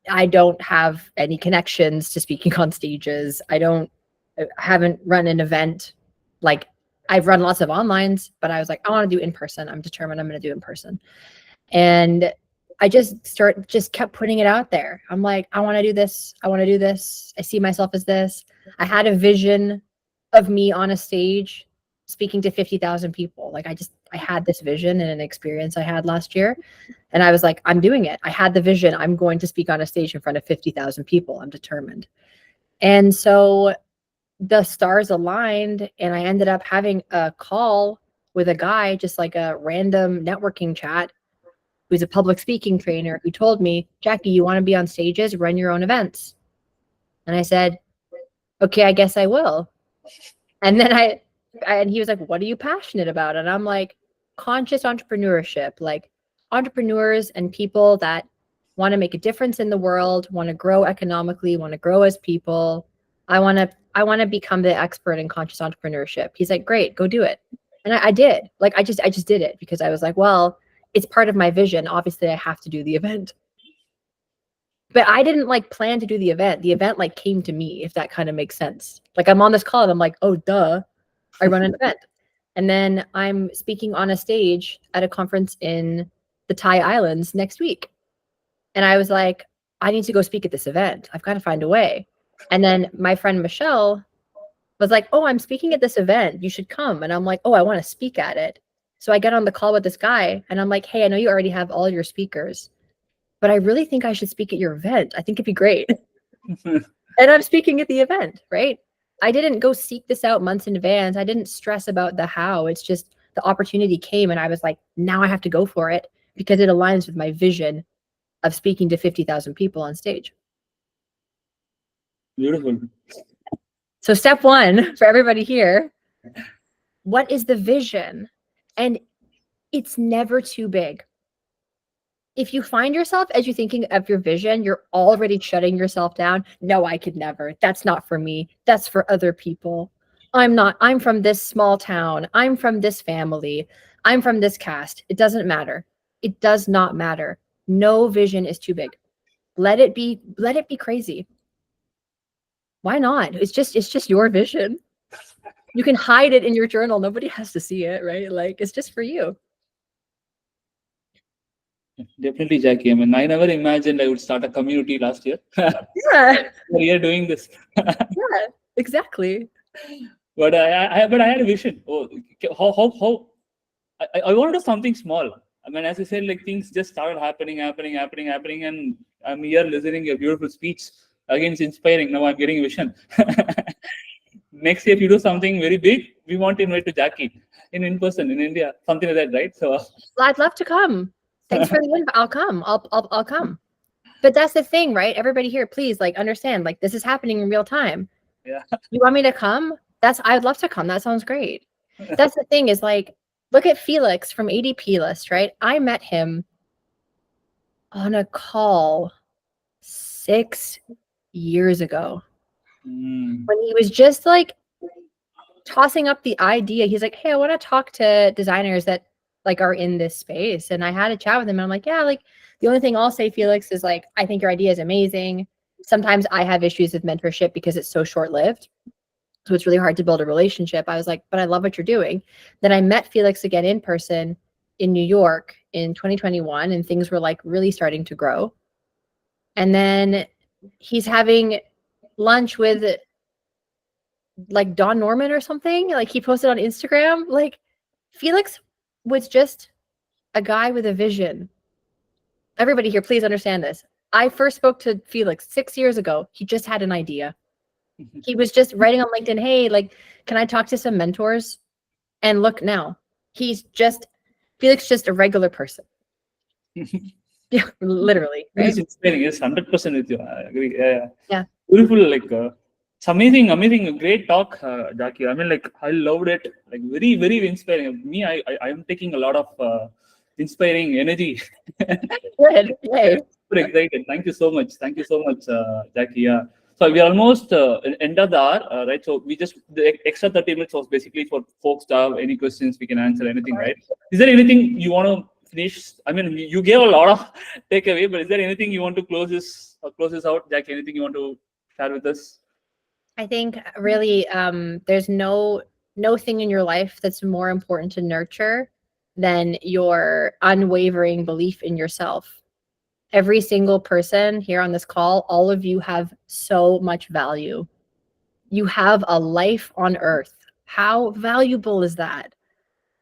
I don't have any connections to speaking on stages. I haven't run an event. Like I've run lots of onlines, but I was like, I want to do in person. I'm determined I'm going to do in person. And I just kept putting it out there. I'm like, I want to do this. I want to do this. I see myself as this. I had a vision of me on a stage speaking to 50,000 people. Like I had this vision and an experience I had last year. And I was like, I'm doing it. I had the vision. I'm going to speak on a stage in front of 50,000 people. I'm determined. And so the stars aligned and I ended up having a call with a guy, just like a random networking chat, who's a public speaking trainer, who told me, Jackie, you want to be on stages, run your own events. And I said, okay, I guess I will. And then and he was like, what are you passionate about? And I'm like, conscious entrepreneurship, like entrepreneurs and people that want to make a difference in the world, want to grow economically, want to grow as people. I want to become the expert in conscious entrepreneurship. He's like, great, go do it. And I did. Like, I just did it because I was like, well, it's part of my vision. Obviously, I have to do the event. But I didn't like plan to do the event. The event like came to me, if that kind of makes sense. Like I'm on this call and I'm like, oh, duh, I run an event. And then I'm speaking on a stage at a conference in the Thai Islands next week. And I was like, I need to go speak at this event. I've got to find a way. And then my friend Michelle was like, oh, I'm speaking at this event. You should come. And I'm like, oh, I want to speak at it. So I get on the call with this guy and I'm like, hey, I know you already have all your speakers, but I really think I should speak at your event. I think it'd be great. And I'm speaking at the event, right? I didn't go seek this out months in advance. I didn't stress about the how. It's just the opportunity came and I was like, now I have to go for it because it aligns with my vision of speaking to 50,000 people on stage. Beautiful. So step one for everybody here, what is the vision? And it's never too big. If you find yourself, as you're thinking of your vision, you're already shutting yourself down. No, I could never. That's not for me. That's for other people. I'm from this small town. I'm from this family. I'm from this caste. It doesn't matter. It does not matter. No vision is too big. Let it be crazy. Why not? It's just your vision. You can hide it in your journal. Nobody has to see it, right? Like it's just for you. Definitely, Jackie. I mean, I never imagined I would start a community last year. Yeah. We are doing this. Yeah, exactly. But I had a vision. Oh, how I want to do something small. I mean, as I said, like things just started happening, and I'm here listening your beautiful speech. Again, it's inspiring. Now I'm getting a vision. Next year, if you do something very big, we want to invite to Jackie in person in India, something like that, right? So I'd love to come. Thanks for the invite. I'll come. I'll come. But that's the thing, right? Everybody here, please like understand, like this is happening in real time. Yeah. You want me to come? I'd love to come. That sounds great. That's the thing is like, look at Felix from ADP List, right? I met him on a call 6 years ago when he was just like tossing up the idea. He's like, hey, I want to talk to designers that like are in this space. And I had a chat with him and I'm like, yeah, like the only thing I'll say, Felix, is like, I think your idea is amazing. Sometimes I have issues with mentorship because it's so short-lived. So it's really hard to build a relationship. I was like, but I love what you're doing. Then I met Felix again in person in New York in 2021, and things were like really starting to grow. And then he's having lunch with like Don Norman or something. Like he posted on Instagram. Like Felix was just a guy with a vision. Everybody here, please understand this. I first spoke to Felix 6 years ago. He just had an idea. He was just writing on LinkedIn, hey, like, can I talk to some mentors? And look now, Felix just a regular person. Yeah, literally. It Right? is inspiring. Yes, 100% with you. I agree. Yeah. Beautiful. Like, it's amazing. Great talk, Jacquie. I mean, like, I loved it. Like, very, very inspiring. Me, I am taking a lot of inspiring energy. Good. Yay. Super excited. Thank you so much. Thank you so much, Jacquie. Yeah. So we are almost end of the hour, right? So we just the extra 30 minutes was basically for folks to have any questions we can answer, anything, right? Is there anything you want to finish? I mean, you gave a lot of takeaway, but is there anything you want to close this out, Jacquie? Anything you want to share with us? I think really there's no thing in your life that's more important to nurture than your unwavering belief in yourself. Every single person here on this call, all of you have so much value. You have a life on earth. How valuable is that?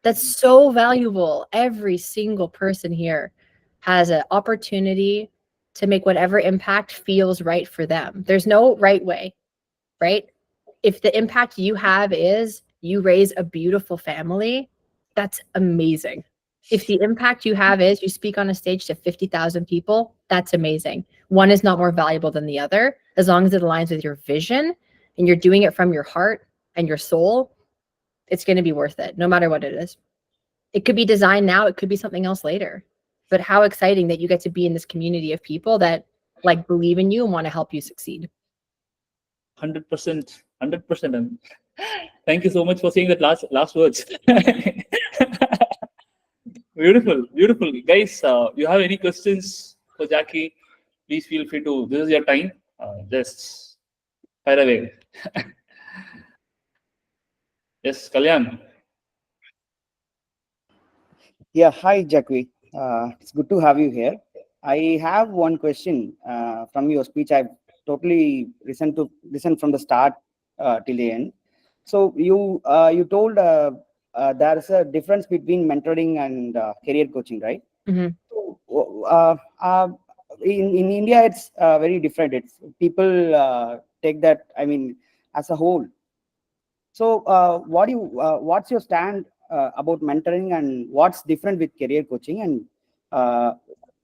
That's so valuable. Every single person here has an opportunity to make whatever impact feels right for them. There's no right way, right? If the impact you have is you raise a beautiful family, that's amazing. If the impact you have is you speak on a stage to 50,000 people, that's amazing. One is not more valuable than the other. As long as it aligns with your vision and you're doing it from your heart and your soul, it's going to be worth it, no matter what it is. It could be design now, it could be something else later. But how exciting that you get to be in this community of people that like believe in you and want to help you succeed. 100%. 100%. Thank you so much for saying that last words. Beautiful. Guys, you have any questions for Jacquie? Please feel free to. This is your time. Just fire away. Yes, Kalyan. Yeah, hi, Jacquie. It's good to have you here. I have one question from your speech. I've totally listened from the start till the end. So you told there is a difference between mentoring and career coaching, right? Mm-hmm. So, in India, it's very different. It's people take that, I mean, as a whole. So what's your stand about mentoring, and what's different with career coaching, and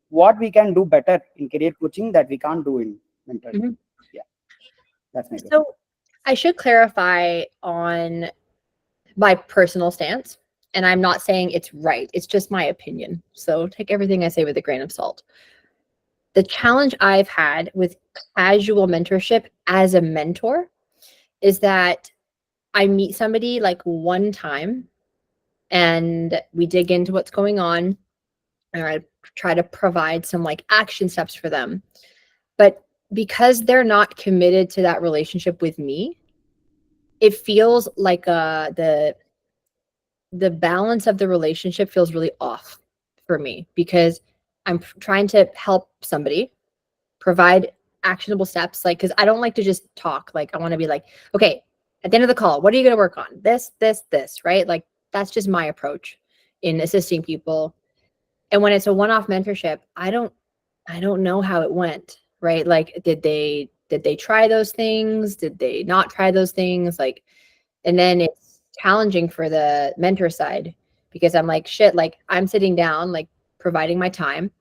what we can do better in career coaching that we can't do in mentoring? Mm-hmm. Yeah, that's my question. So I should clarify on my personal stance, and I'm not saying it's right. It's just my opinion. So take everything I say with a grain of salt. The challenge I've had with casual mentorship as a mentor is that I meet somebody like one time and we dig into what's going on, and I try to provide some like action steps for them. But because they're not committed to that relationship with me, it feels like the balance of the relationship feels really off for me, because I'm trying to help somebody provide actionable steps. Like, because I don't like to just talk. Like, I want to be like, okay, at the end of the call, what are you going to work on? This, right? Like, that's just my approach in assisting people. And when it's a one-off mentorship, I don't know how it went, right? Like, did they try those things? Did they not try those things? Like, and then it's challenging for the mentor side, because I'm like, shit, like I'm sitting down, like providing my time,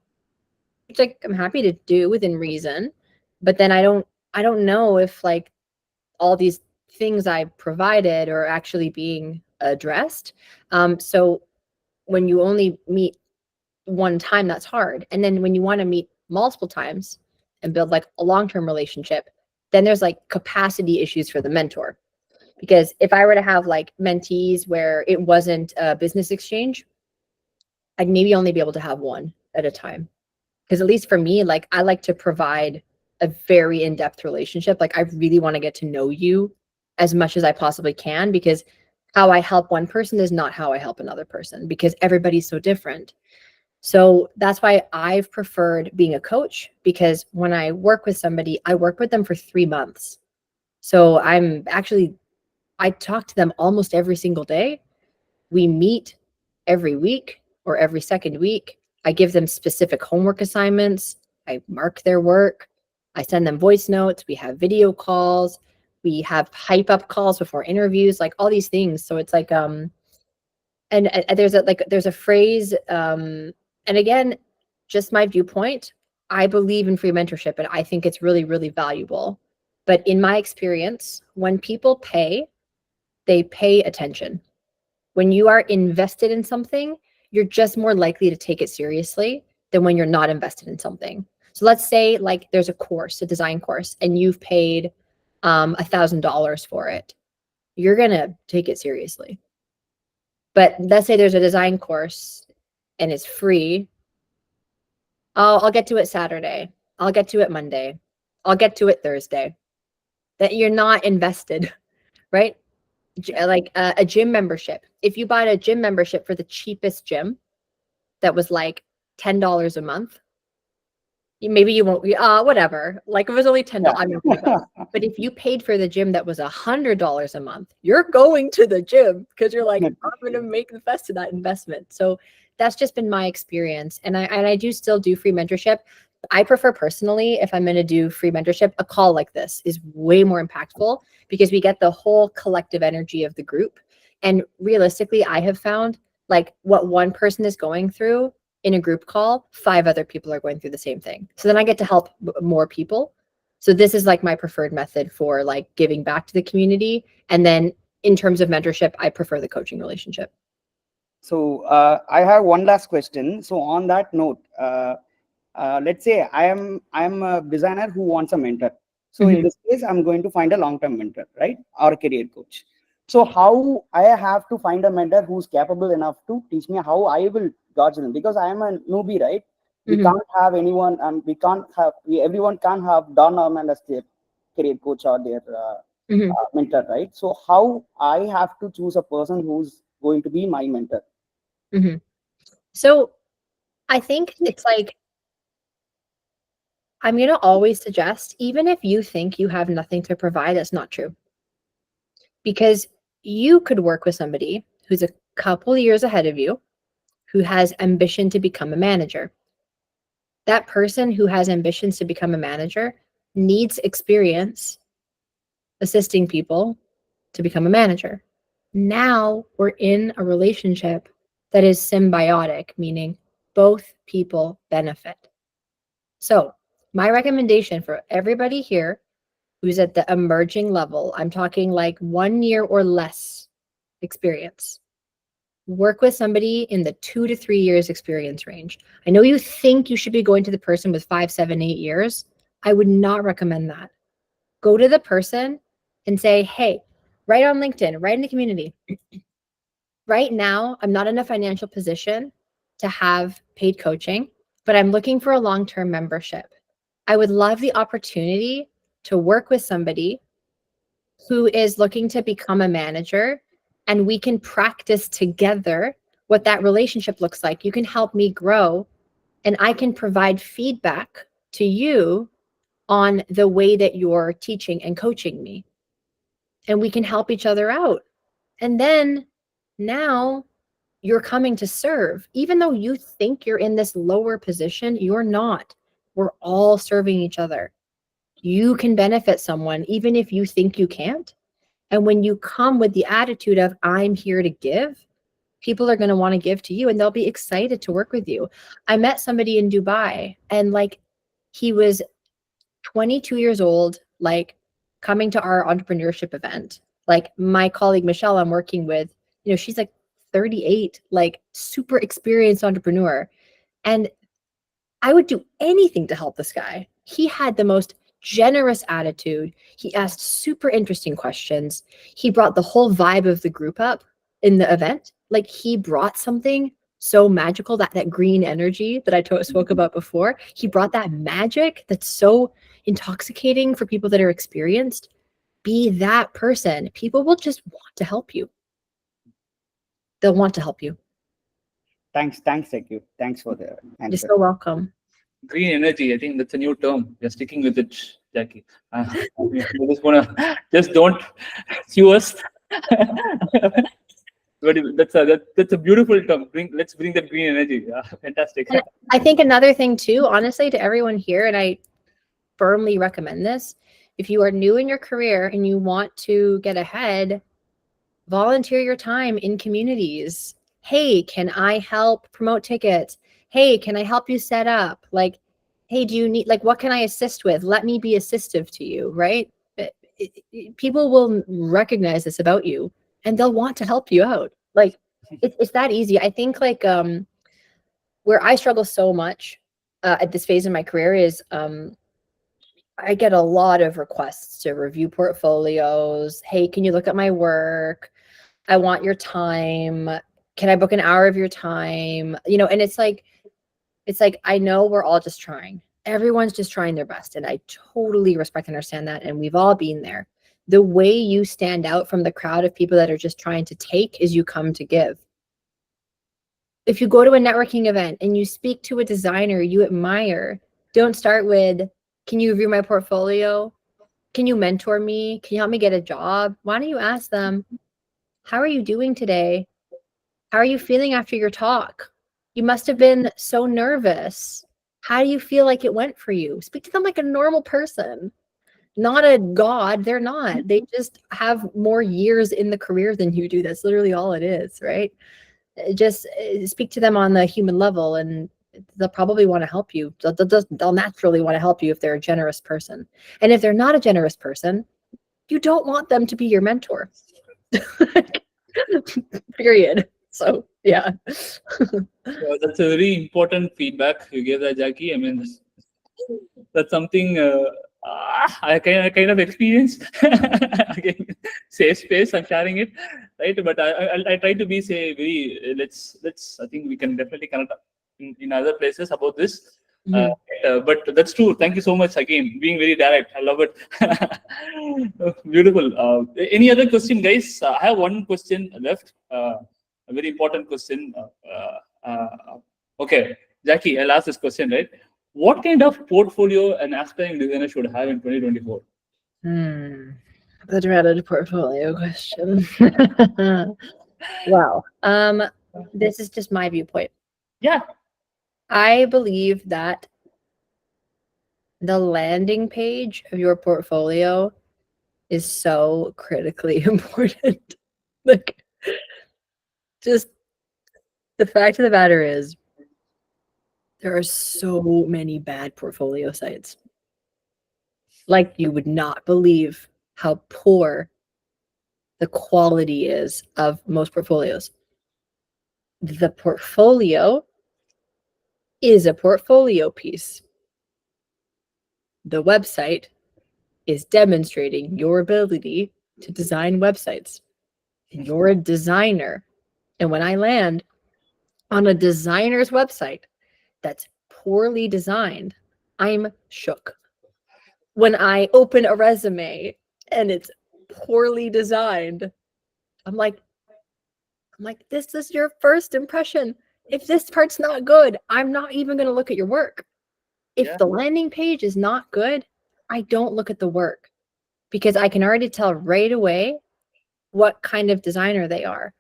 which like I'm happy to do within reason, but then I don't know if like all these things I provided are actually being addressed. So when you only meet one time, that's hard. And then when you want to meet multiple times and build like a long-term relationship, then there's like capacity issues for the mentor. Because if I were to have like mentees where it wasn't a business exchange, I'd maybe only be able to have one at a time. Because at least for me, like I like to provide a very in-depth relationship. Like I really want to get to know you as much as I possibly can, because how I help one person is not how I help another person, because everybody's so different. So that's why I've preferred being a coach, because when I work with somebody, I work with them for 3 months. So I talk to them almost every single day. We meet every week or every second week. I give them specific homework assignments. I mark their work. I send them voice notes. We have video calls. We have hype up calls before interviews, like all these things. So it's like, and there's a phrase, and again, just my viewpoint, I believe in free mentorship and I think it's really, really valuable. But in my experience, when people pay, they pay attention. When you are invested in something, you're just more likely to take it seriously than when you're not invested in something. So let's say like there's a course, a design course, and you've paid $1,000 for it. You're gonna take it seriously. But let's say there's a design course and it's free. I'll get to it Saturday. I'll get to it Monday. I'll get to it Thursday. That you're not invested, right? Like a gym membership. If you bought a gym membership for the cheapest gym that was like $10 a month, maybe you won't, whatever. Like if it was only $10, I'm not gonna go. But if you paid for the gym that was $100 a month, you're going to the gym because you're like, I'm gonna make the best of that investment. So that's just been my experience. And I do still do free mentorship. I prefer personally, if I'm going to do free mentorship, a call like this is way more impactful because we get the whole collective energy of the group. And realistically, I have found like what one person is going through in a group call, 5 other people are going through the same thing. So then I get to help more people. So this is like my preferred method for like giving back to the community. And then in terms of mentorship, I prefer the coaching relationship. So I have one last question. So on that note, let's say I am a designer who wants a mentor. So in this case, I'm going to find a long-term mentor, right? Or a career coach. So how I have to find a mentor who's capable enough to teach me how I will dodge them, because I am a newbie, right? We can't have anyone, and everyone can't have Don Norman as their career coach or their mentor, right? So how I have to choose a person who's going to be my mentor? So I think it's like, I'm going to always suggest, even if you think you have nothing to provide, that's not true. Because you could work with somebody who's a couple years ahead of you, who has ambition to become a manager. That person who has ambitions to become a manager needs experience assisting people to become a manager. Now we're in a relationship that is symbiotic, meaning both people benefit. So my recommendation for everybody here who's at the emerging level, I'm talking like 1 year or less experience, work with somebody in the 2 to 3 years experience range. I know you think you should be going to the person with 5, 7, 8 years. I would not recommend that. Go to the person and say, hey, write on LinkedIn, write in the community. Right now, I'm not in a financial position to have paid coaching, but I'm looking for a long-term membership. I would love the opportunity to work with somebody who is looking to become a manager, and we can practice together what that relationship looks like. You can help me grow, and I can provide feedback to you on the way that you're teaching and coaching me. And we can help each other out. And then now you're coming to serve. Even though you think you're in this lower position, you're not. We're all serving each other. You can benefit someone even if you think you can't. And when you come with the attitude of, I'm here to give, people are going to want to give to you and they'll be excited to work with you. I met somebody in Dubai, and like he was 22 years old, like coming to our entrepreneurship event. Like my colleague, Michelle, I'm working with, you know, she's like 38, like super experienced entrepreneur. And I would do anything to help this guy. He had the most generous attitude. He asked super interesting questions. He brought the whole vibe of the group up in the event. Like he brought something so magical, that green energy that I spoke about before. He brought that magic that's so intoxicating for people that are experienced. Be that person. People will just want to help you. They'll want to help you. Thanks, Jacquie. Thanks for the You're answer. so welcome. Green energy, I think that's a new term. We're sticking with it, Jacquie. We just wanna just don't sue us. But that's a beautiful term. Let's bring that green energy. Fantastic. And I think another thing too, honestly, to everyone here, and I firmly recommend this, if you are new in your career and you want to get ahead, volunteer your time in communities. Hey, can I help promote tickets? Hey, can I help you set up? Like, hey, do you need, like, what can I assist with? Let me be assistive to you, right? People will recognize this about you and they'll want to help you out. Like, it's that easy. I think like where I struggle so much at this phase in my career is I get a lot of requests to review portfolios. Hey, can you look at my work? I want your time. Can I book an hour of your time? You know, and it's like, I know we're all just trying. Everyone's just trying their best. And I totally respect and understand that. And we've all been there. The way you stand out from the crowd of people that are just trying to take is you come to give. If you go to a networking event and you speak to a designer you admire, don't start with, can you review my portfolio? Can you mentor me? Can you help me get a job? Why don't you ask them, how are you doing today? How are you feeling after your talk? You must have been so nervous. How do you feel like it went for you? Speak to them like a normal person, not a god. They're not. They just have more years in the career than you do. That's literally all it is, right? Just speak to them on the human level and they'll probably want to help you. They'll naturally want to help you if they're a generous person. And if they're not a generous person, you don't want them to be your mentor. Period. So yeah. So that's a very important feedback you gave that, Jacquie. I mean, that's something I kind of experienced. Again, safe space. I'm sharing it, right? But I try to be very. Let's. I think we can definitely connect in other places about this. But that's true. Thank you so much again, being very direct. I love it. Beautiful. Any other question, guys? I have one question left. A very important question. Okay, Jacquie, I'll ask this question, right? What kind of portfolio an aspiring designer should have in 2024? The dreaded portfolio question. Wow. This is just my viewpoint. Yeah. I believe that the landing page of your portfolio is so critically important. Like, just the fact of the matter is, there are so many bad portfolio sites. Like, you would not believe how poor the quality is of most portfolios. The portfolio is a portfolio piece. The website is demonstrating your ability to design websites. You're a designer. And when I land on a designer's website that's poorly designed, I'm shook. When I open a resume and it's poorly designed, I'm like, this is your first impression. If this part's not good, I'm not even going to look at your work. If the landing page is not good, I don't look at the work because I can already tell right away what kind of designer they are.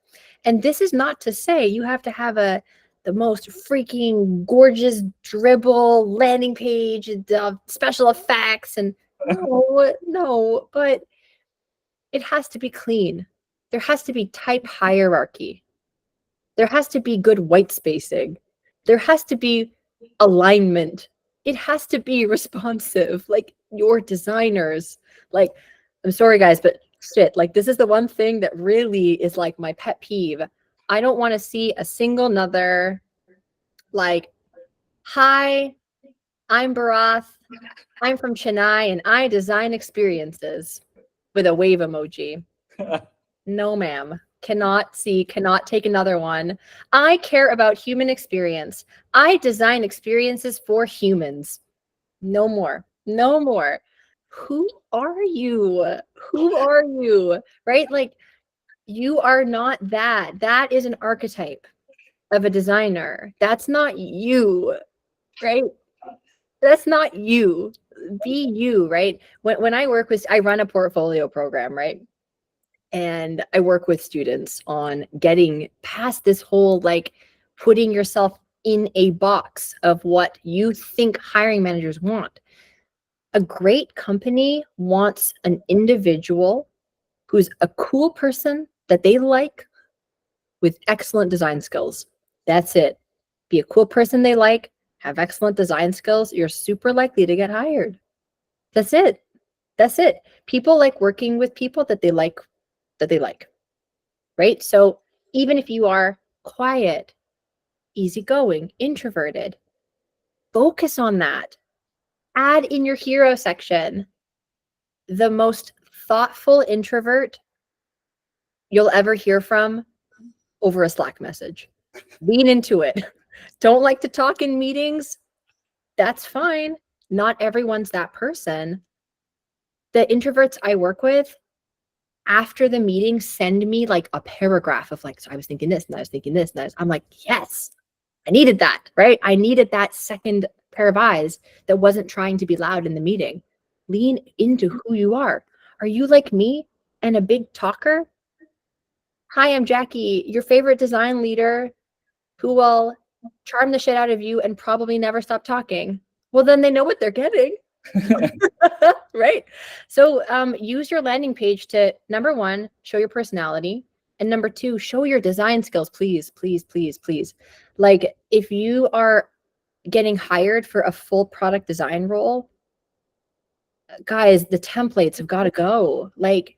And this is not to say you have to have the most freaking gorgeous dribble landing page, special effects, and no, but it has to be clean. There has to be type hierarchy. There has to be good white spacing. There has to be alignment. It has to be responsive. Like, your designers, like, I'm sorry guys, but shit, like, this is the one thing that really is like my pet peeve. I don't want to see a single another like, hi, I'm Barath. I'm from Chennai and I design experiences with a wave emoji. No, ma'am. Cannot take another one. I care about human experience. I design experiences for humans. No more. who are you? Who are you? Right? Like, you are not that. That is an archetype of a designer. That's not you, right? That's not you. Be you, right? When I work with, I run a portfolio program, right? And I work with students on getting past this whole like putting yourself in a box of what you think hiring managers want. A great company wants an individual who's a cool person that they like with excellent design skills. That's it. Be a cool person they like, have excellent design skills. You're super likely to get hired. That's it. That's it. People like working with people that they like, right? So even if you are quiet, easygoing, introverted, focus on that. Add in your hero section the most thoughtful introvert you'll ever hear from over a Slack message. Lean into it. Don't like to talk in meetings. That's fine. Not everyone's that person. The introverts I work with, after the meeting, send me like a paragraph of like, so I was thinking this and I was thinking this. And I'm like, yes, I needed that, right? I needed that second pair of eyes that wasn't trying to be loud in the meeting. Lean into who you are. Are you like me and a big talker? Hi, I'm Jackie, your favorite design leader who will charm the shit out of you and probably never stop talking. Well, then they know what they're getting. Right? So use your landing page to, number one, show your personality. And number two, show your design skills, please, please, please, please. Like if you are getting hired for a full product design role, guys, the templates have got to go. Like,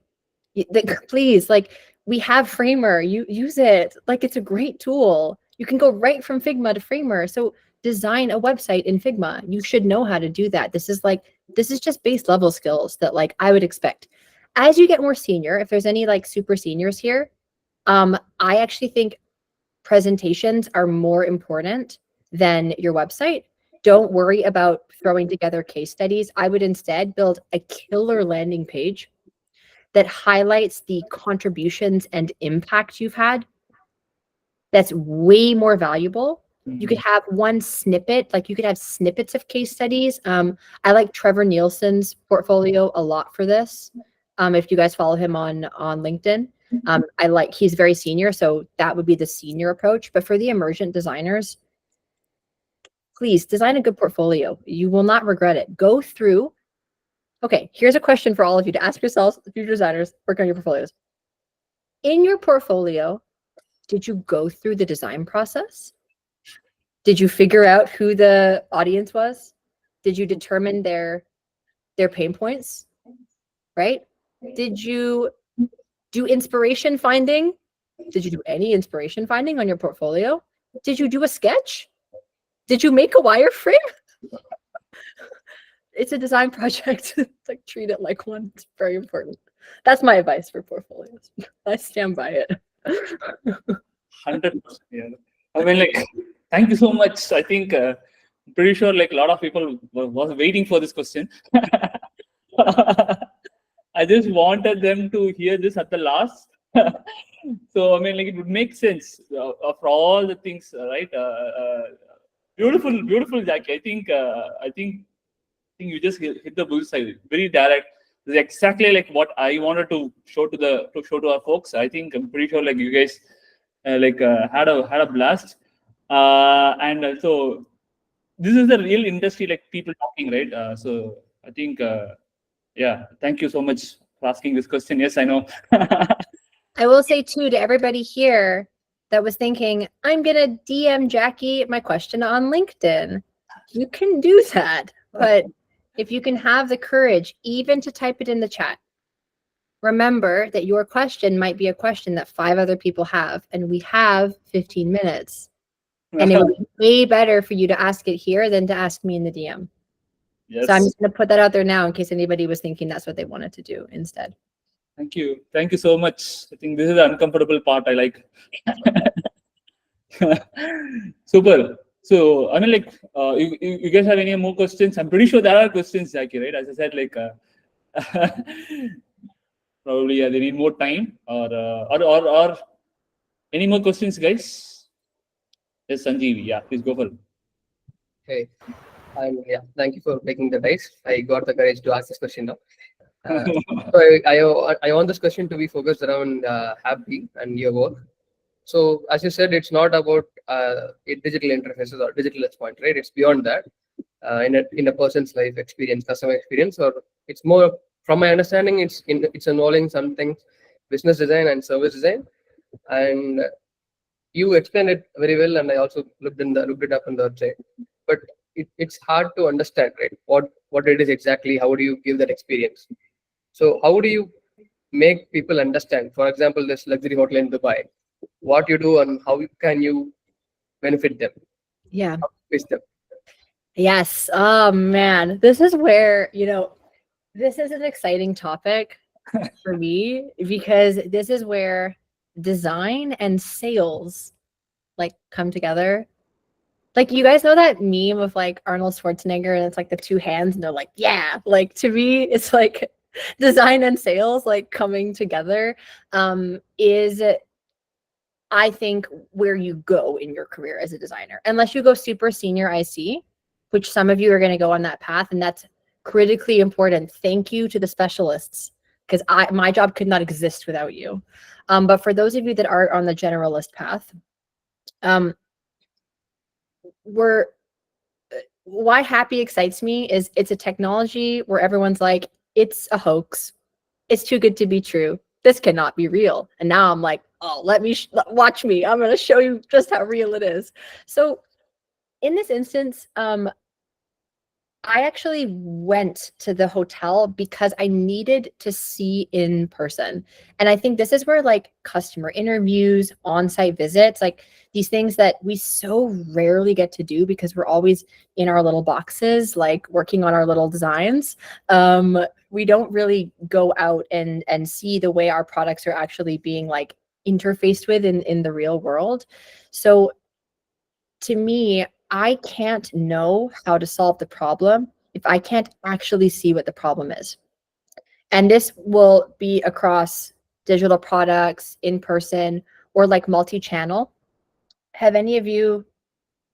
please, like we have Framer, you use it. Like it's a great tool. You can go right from Figma to Framer. So design a website in Figma. You should know how to do that. This is just base level skills that like I would expect. As you get more senior, if there's any like super seniors here, I actually think presentations are more important than your website. Don't worry about throwing together case studies. I would instead build a killer landing page that highlights the contributions and impact you've had. That's way more valuable. You could have one snippet, like you could have snippets of case studies. I like Trevor Nielsen's portfolio a lot for this. If you guys follow him on LinkedIn, he's very senior, so that would be the senior approach. But for the emergent designers, please design a good portfolio. You will not regret it. Go through. Okay, here's a question for all of you to ask yourselves, the future designers working on your portfolios. In your portfolio, did you go through the design process? Did you figure out who the audience was? Did you determine their pain points? Right? Did you do inspiration finding? Did you do any inspiration finding on your portfolio? Did you do a sketch? Did you make a wireframe? It's a design project. Like treat it like one. It's very important. That's my advice for portfolios. I stand by it. 100%. Yeah. I mean, like, thank you so much. I think pretty sure like a lot of people was waiting for this question. I just wanted them to hear this at the last. So I mean, like it would make sense for all the things, right? Beautiful, Jackie. I think you just hit the bullseye. Very direct. This is exactly like what I wanted to show to our folks. I think I'm pretty sure like you guys had a blast. And also this is the real industry, like people talking, right? So I think yeah, thank you so much for asking this question. Yes, I know. I will say too to everybody here that was thinking, I'm gonna DM Jackie my question on LinkedIn. You can do that, but if you can have the courage even to type it in the chat, remember that your question might be a question that 5 other people have, and we have 15 minutes. And it would be way better for you to ask it here than to ask me in the DM. Yes. So I'm just going to put that out there now in case anybody was thinking that's what they wanted to do instead. Thank you. Thank you so much. I think this is the uncomfortable part I like. Super. So, I mean, like, you guys have any more questions? I'm pretty sure there are questions, Jackie, right? As I said, like, Probably they need more time, or any more questions, guys? Yes, Sanjeev. Yeah, please go for it. Hey, thank you for taking the dice. I got the courage to ask this question now. So I want this question to be focused around happy and your work. So as you said, it's not about digital interfaces or digital touch point, right? It's beyond that. In a person's life experience, customer experience, or it's more, from my understanding, it's involving something business design and service design, and you explained it very well, and I also looked it up on the website, but it's hard to understand, right? What it is exactly. How do you give that experience? So how do you make people understand? For example, this luxury hotel in Dubai, what you do and how can you benefit them? Yeah. With them. Yes. Oh man, this is where, this is an exciting topic for me because this is where design and sales like come together. Like, you guys know that meme of like Arnold Schwarzenegger and it's like the two hands and they're like, yeah, like to me, it's like design and sales like coming together is, I think, where you go in your career as a designer, unless you go super senior IC, which some of you are going to go on that path. And that's critically important. Thank you to the specialists, because my job could not exist without you. But for those of you that are on the generalist path, why happy excites me is it's a technology where everyone's like, it's a hoax. It's too good to be true. This cannot be real. And now I'm like, oh, let me watch me. I'm going to show you just how real it is. So in this instance, I actually went to the hotel because I needed to see in person. And I think this is where like customer interviews, on-site visits, like these things that we so rarely get to do because we're always in our little boxes, like working on our little designs. We don't really go out and see the way our products are actually being like interfaced with in the real world. So to me, I can't know how to solve the problem if I can't actually see what the problem is. And this will be across digital products, in person, or like multi-channel. Have any of you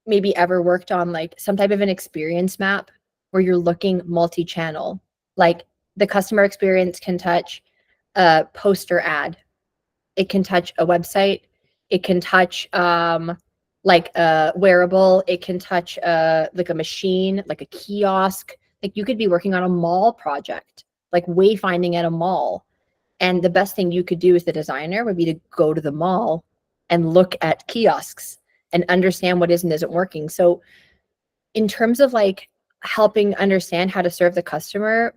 maybe ever worked on like some type of an experience map where you're looking multi-channel? Like the customer experience can touch a poster ad. It can touch a website. It can touch like a wearable. It can touch like a machine, like a kiosk. Like you could be working on a mall project, like wayfinding at a mall. And the best thing you could do as the designer would be to go to the mall and look at kiosks and understand what is and isn't working. So in terms of like helping understand how to serve the customer,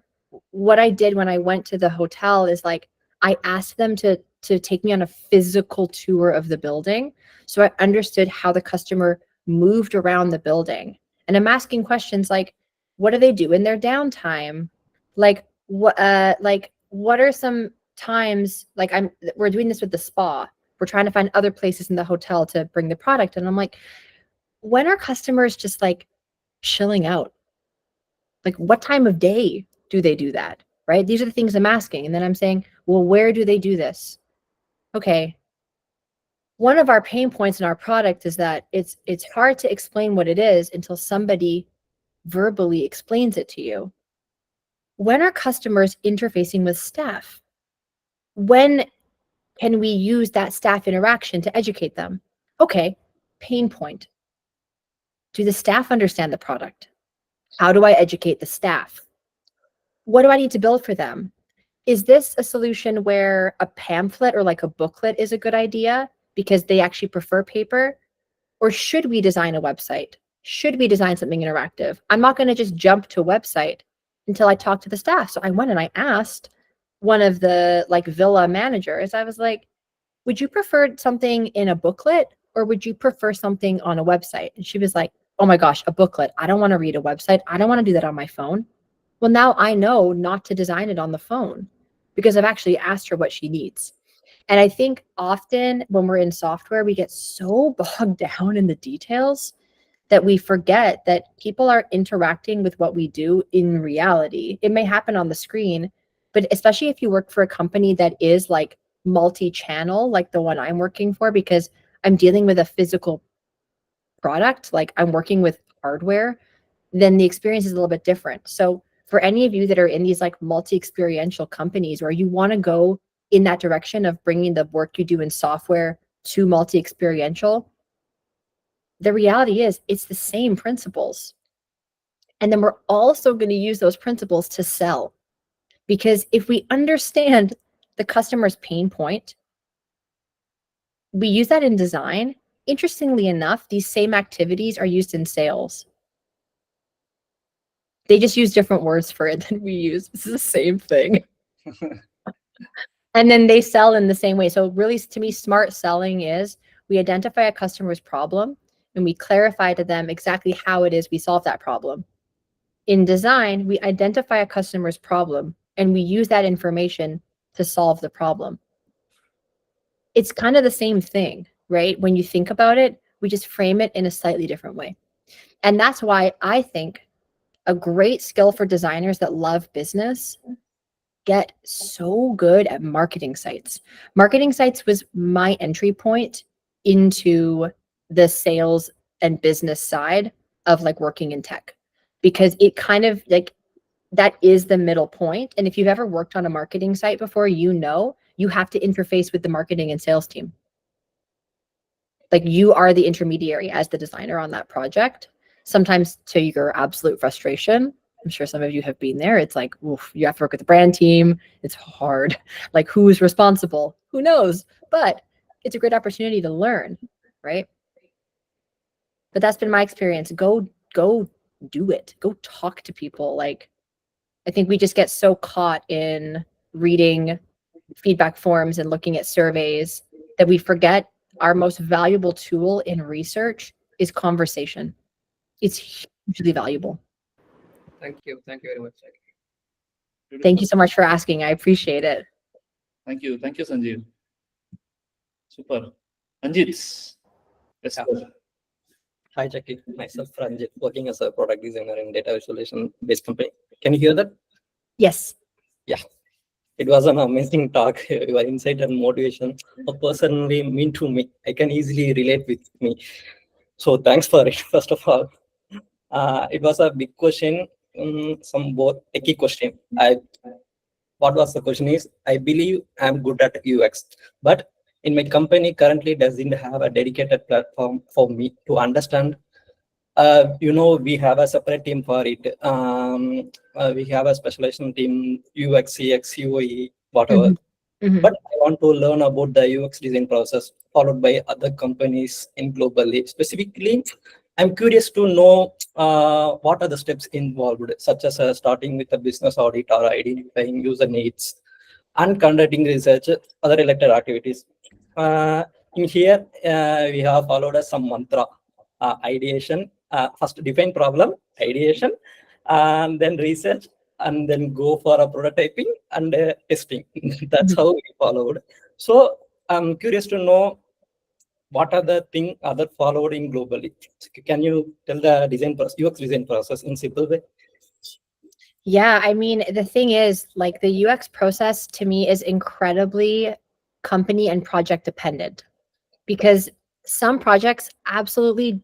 what I did when I went to the hotel is like, I asked them to take me on a physical tour of the building. So I understood how the customer moved around the building. And I'm asking questions like, what do they do in their downtime? Like, what are some times, like we're doing this with the spa. We're trying to find other places in the hotel to bring the product. And I'm like, when are customers just like chilling out? Like, what time of day do they do that? Right? These are the things I'm asking. And then I'm saying, well, where do they do this? Okay. One of our pain points in our product is that it's hard to explain what it is until somebody verbally explains it to you. When are customers interfacing with staff? When can we use that staff interaction to educate them? Okay, pain point. Do the staff understand the product? How do I educate the staff? What do I need to build for them? Is this a solution where a pamphlet or like a booklet is a good idea because they actually prefer paper? Or should we design a website? Should we design something interactive? I'm not going to just jump to a website until I talk to the staff. So I went and I asked one of the like villa managers, I was like, would you prefer something in a booklet or would you prefer something on a website? And she was like, oh my gosh, a booklet. I don't want to read a website. I don't want to do that on my phone. Well, now I know not to design it on the phone because I've actually asked her what she needs. And I think often when we're in software, we get so bogged down in the details that we forget that people are interacting with what we do in reality. It may happen on the screen, But especially if you work for a company that is like multi-channel, like the one I'm working for, because I'm dealing with a physical product, like I'm working with hardware, then the experience is a little bit different. So for any of you that are in these like multi-experiential companies where you want to go in that direction of bringing the work you do in software to multi-experiential, the reality is it's the same principles. And then we're also going to use those principles to sell. Because if we understand the customer's pain point, we use that in design. Interestingly enough, these same activities are used in sales. They just use different words for it than we use. It's the same thing. And then they sell in the same way. So really, to me, smart selling is we identify a customer's problem and we clarify to them exactly how it is we solve that problem. In design, we identify a customer's problem and we use that information to solve the problem. It's kind of the same thing, right? When you think about it, we just frame it in a slightly different way. And that's why I think a great skill for designers that love business get so good at marketing sites. Marketing sites was my entry point into the sales and business side of like working in tech, because it kind of like that is the middle point. And if you've ever worked on a marketing site before, you know you have to interface with the marketing and sales team. Like you are the intermediary as the designer on that project, sometimes to your absolute frustration. I'm sure some of you have been there. It's like, oof, you have to work with the brand team. It's hard. Like who's responsible? Who knows? But it's a great opportunity to learn, right? But that's been my experience. Go do it. Go talk to people. Like, I think we just get so caught in reading feedback forms and looking at surveys that we forget our most valuable tool in research is conversation. It's hugely valuable. Thank you very much, Jacquie. Beautiful. Thank you so much for asking. I appreciate it. Thank you, Sanjeev. Super. Anjit. Yes, Yeah. sir. Hi, Jacquie. Myself, Ranjit, working as a product designer in data visualization based company. Can you hear that? Yes. It was an amazing talk. Your insight and motivation are personally mean to me. I can easily relate with me. So thanks for it, first of all. It was a big question, some both techie question. What was the question is, I believe I'm good at UX, but in my company currently doesn't have a dedicated platform for me to understand. We have a separate team for it. We have a specialization team, UX, CX, UOE, whatever. Mhm. But I want to learn about the UX design process followed by other companies in globally. Specifically, I'm curious to know what are the steps involved, such as starting with a business audit or identifying user needs and conducting research, other related activities. In here, we have followed some mantra, ideation, first define problem, ideation, and then research, and then go for a prototyping and testing. That's how we followed. So I'm curious to know what are the things other followed in globally. Can you tell the design process, UX design process in simple way? Yeah, I mean, the thing is, like the UX process to me is incredibly company and project dependent, because some projects absolutely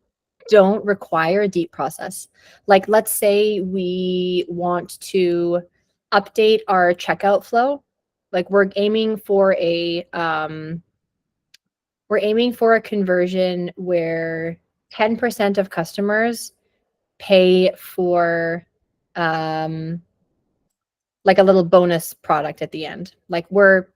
don't require a deep process. Like, let's say we want to update our checkout flow. Like we're aiming for a conversion where 10% of customers pay for like a little bonus product at the end. Like we're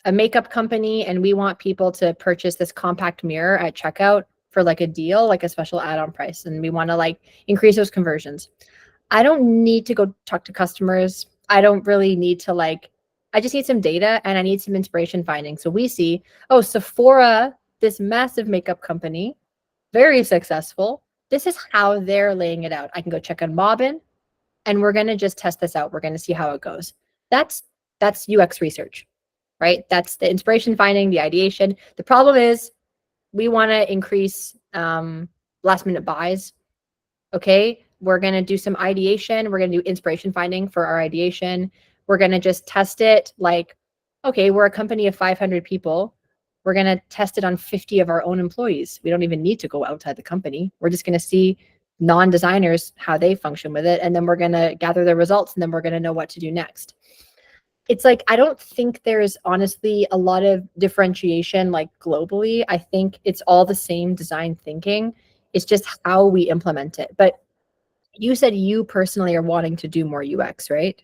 a makeup company and we want people to purchase this compact mirror at checkout for like a deal, like a special add-on price. And we want to like increase those conversions. I don't need to go talk to customers. I don't really need to I just need some data and I need some inspiration finding. So we see, oh, Sephora, this massive makeup company, very successful. This is how they're laying it out. I can go check on Mobbin and we're going to just test this out. We're going to see how it goes. That's UX research, right? That's the inspiration finding, the ideation. The problem is we want to increase last minute buys. Okay, we're going to do some ideation. We're going to do inspiration finding for our ideation. We're going to just test it like, okay, we're a company of 500 people. We're going to test it on 50 of our own employees. We don't even need to go outside the company. We're just going to see non-designers, how they function with it. And then we're going to gather the results, and then we're going to know what to do next. It's like, I don't think there's honestly a lot of differentiation like globally. I think it's all the same design thinking. It's just how we implement it. But you said you personally are wanting to do more UX, right?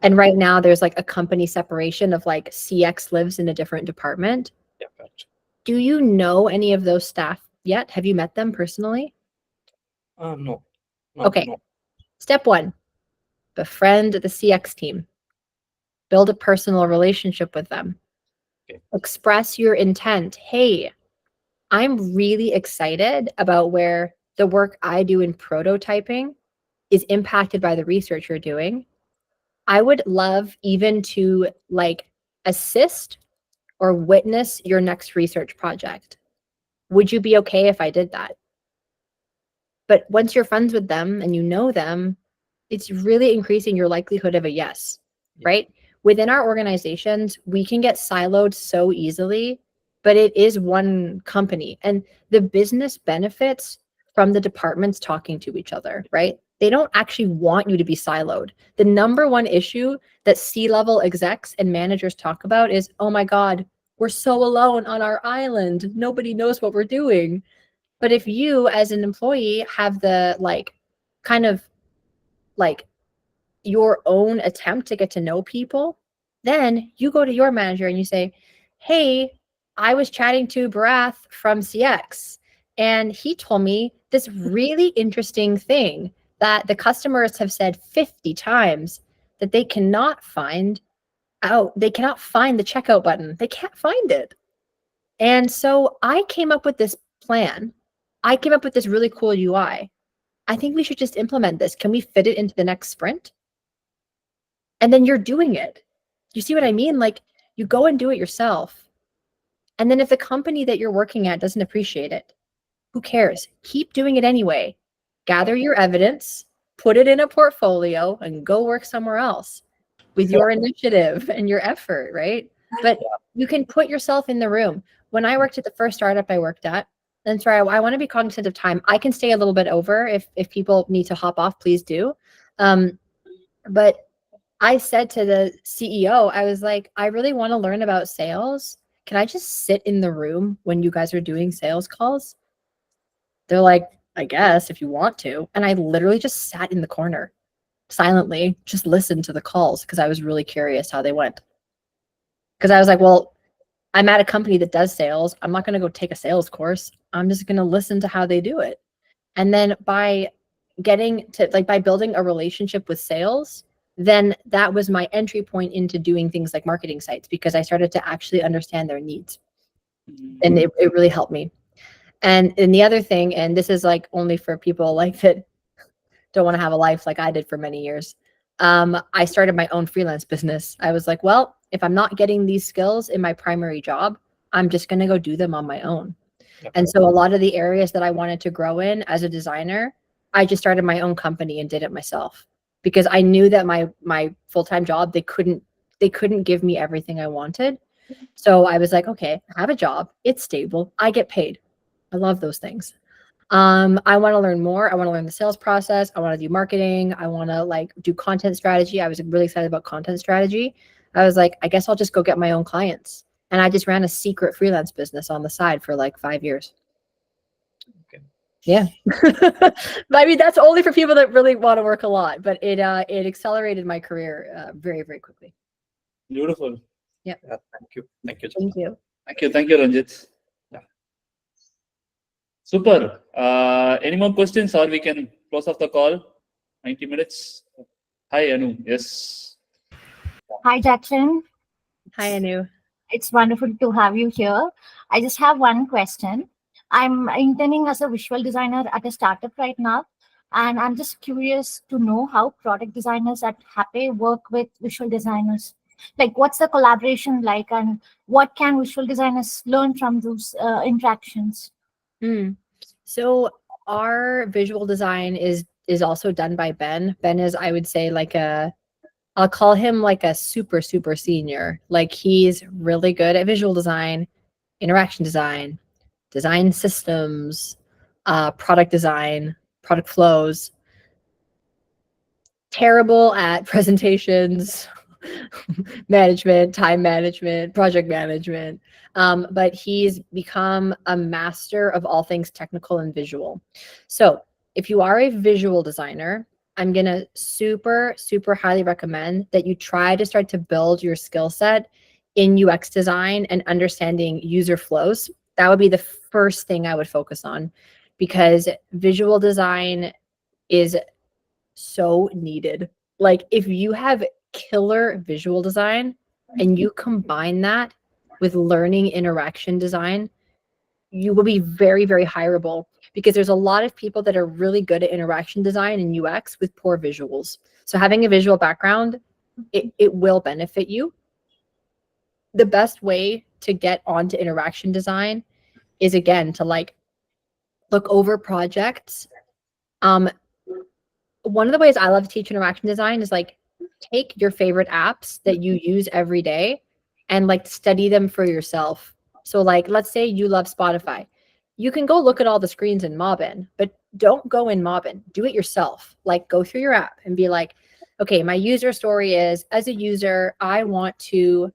And right now there's like a company separation of like CX lives in a different department. Yeah, correct. Do you know any of those staff yet? Have you met them personally? No. Okay. No. Step 1, befriend the CX team. Build a personal relationship with them. Okay. Express your intent. Hey, I'm really excited about where the work I do in prototyping is impacted by the research you're doing. I would love even to like assist or witness your next research project. Would you be okay if I did that? But once you're friends with them and you know them, it's really increasing your likelihood of a yes, right? Within our organizations, we can get siloed so easily, but it is one company, and the business benefits from the departments talking to each other, right? They don't actually want you to be siloed. The number one issue that C-level execs and managers talk about is, oh my God, we're so alone on our island. Nobody knows what we're doing. But if you as an employee have the like kind of like your own attempt to get to know people, then you go to your manager and you say, hey, I was chatting to Barath from CX, and he told me this really interesting thing that the customers have said 50 times that they cannot find out. They cannot find the checkout button. They can't find it. And so I came up with this plan. I came up with this really cool UI. I think we should just implement this. Can we fit it into the next sprint? And then you're doing it. You see what I mean? Like, you go and do it yourself. And then if the company that you're working at doesn't appreciate it, who cares? Keep doing it anyway. Gather your evidence, put it in a portfolio, and go work somewhere else with your initiative and your effort, right? But you can put yourself in the room. When I worked at the first startup I worked at, and sorry, I want to be cognizant of time. I can stay a little bit over if people need to hop off, please do. But I said to the CEO, I was like, I really want to learn about sales. Can I just sit in the room when you guys are doing sales calls? They're like, I guess if you want to. And I literally just sat in the corner silently, just listened to the calls because I was really curious how they went. Because I was like, well, I'm at a company that does sales. I'm not going to go take a sales course. I'm just going to listen to how they do it. And then by getting to by building a relationship with sales, then that was my entry point into doing things like marketing sites, because I started to actually understand their needs. And it really helped me. And the other thing, and this is like only for people like that don't want to have a life like I did for many years. I started my own freelance business. I was like, well, if I'm not getting these skills in my primary job, I'm just going to go do them on my own. And so a lot of the areas that I wanted to grow in as a designer, I just started my own company and did it myself, because I knew that my full-time job, they couldn't give me everything I wanted. So I was like, okay, I have a job. It's stable. I get paid. I love those things. I want to learn more. I want to learn the sales process. I want to do marketing. I want to like do content strategy. I was really excited about content strategy. I was like, I guess I'll just go get my own clients. And I just ran a secret freelance business on the side for like 5 years. Okay. Yeah. But I mean, that's only for people that really want to work a lot, but it accelerated my career very, very quickly. Beautiful. Yeah. Thank you. Thank you. Thank you. Thank you, Ranjit. Yeah. Super. Any more questions, or we can close off the call? 90 minutes. Hi, Anu. Yes. Hi, Jackson. Hi, Anu. It's wonderful to have you here. I just have one question. I'm interning as a visual designer at a startup right now, and I'm just curious to know how product designers at Happy work with visual designers. Like, what's the collaboration like, and what can visual designers learn from those interactions? So our visual design is also done by Ben. Ben is, I would say, like a I'll call him like a super senior. Like he's really good at visual design, interaction design, design systems, product design, product flows. Terrible at presentations, management, time management, project management. But he's become a master of all things technical and visual. So if you are a visual designer, I'm going to super highly recommend that you try to start to build your skill set in UX design and understanding user flows. That would be the first thing I would focus on, because visual design is so needed. Like if you have killer visual design and you combine that with learning interaction design, you will be very hireable, because there's a lot of people that are really good at interaction design and UX with poor visuals. So having a visual background, it will benefit you. The best way to get onto interaction design is, again, to like look over projects. One of the ways I love to teach interaction design is like take your favorite apps that you use every day and like study them for yourself. So like, let's say you love Spotify. You can go look at all the screens in Mobbin, but don't go in Mobbin. Do it yourself. Like go through your app and be like, okay, my user story is, as a user, I want to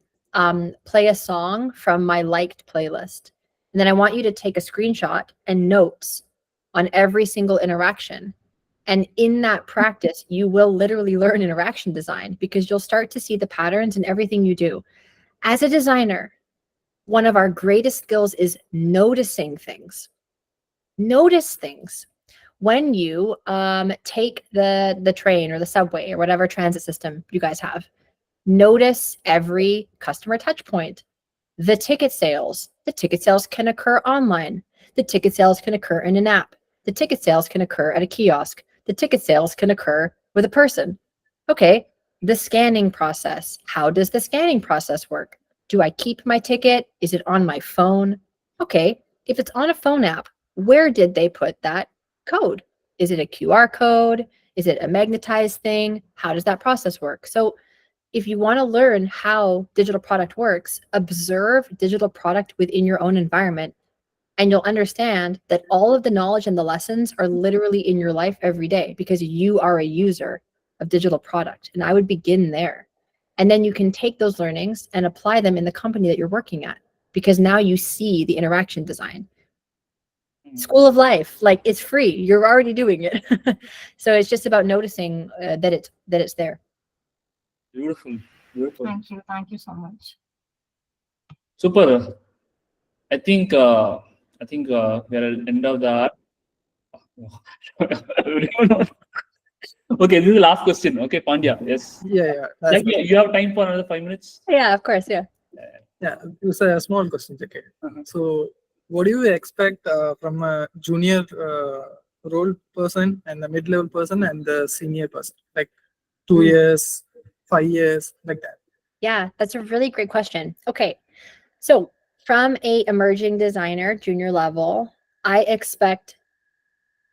play a song from my liked playlist. And then I want you to take a screenshot and notes on every single interaction. And in that practice, you will literally learn interaction design, because you'll start to see the patterns in everything you do. As a designer, one of our greatest skills is noticing things. Notice things. When you take the train or the subway or whatever transit system you guys have, notice every customer touch point. The ticket sales can occur online. The ticket sales can occur in an app. The ticket sales can occur at a kiosk. The ticket sales can occur with a person. Okay, the scanning process. How does the scanning process work? Do I keep my ticket? Is it on my phone? Okay, if it's on a phone app, where did they put that code? Is it a QR code? Is it a magnetized thing? How does that process work? So if you want to learn how digital product works, observe digital product within your own environment, and you'll understand that all of the knowledge and the lessons are literally in your life every day, because you are a user of digital product. And I would begin there. And then you can take those learnings and apply them in the company that you're working at, because now you see the interaction design. School of Life, like it's free. You're already doing it. So it's just about noticing that it's there. Beautiful. Thank you so much. Super. I think we are at the end of the. Okay, this is the last question. Okay, Pandya. Yes. Yeah. That's Jacquie, you have time for another 5 minutes? Yeah, of course. Yeah. Yeah, it's a small question, Jacquie. So, what do you expect from a junior role person and the mid-level person and the senior person? Like 2 years, 5 years, like that. Yeah, that's a really great question. Okay, so from a emerging designer, junior level, I expect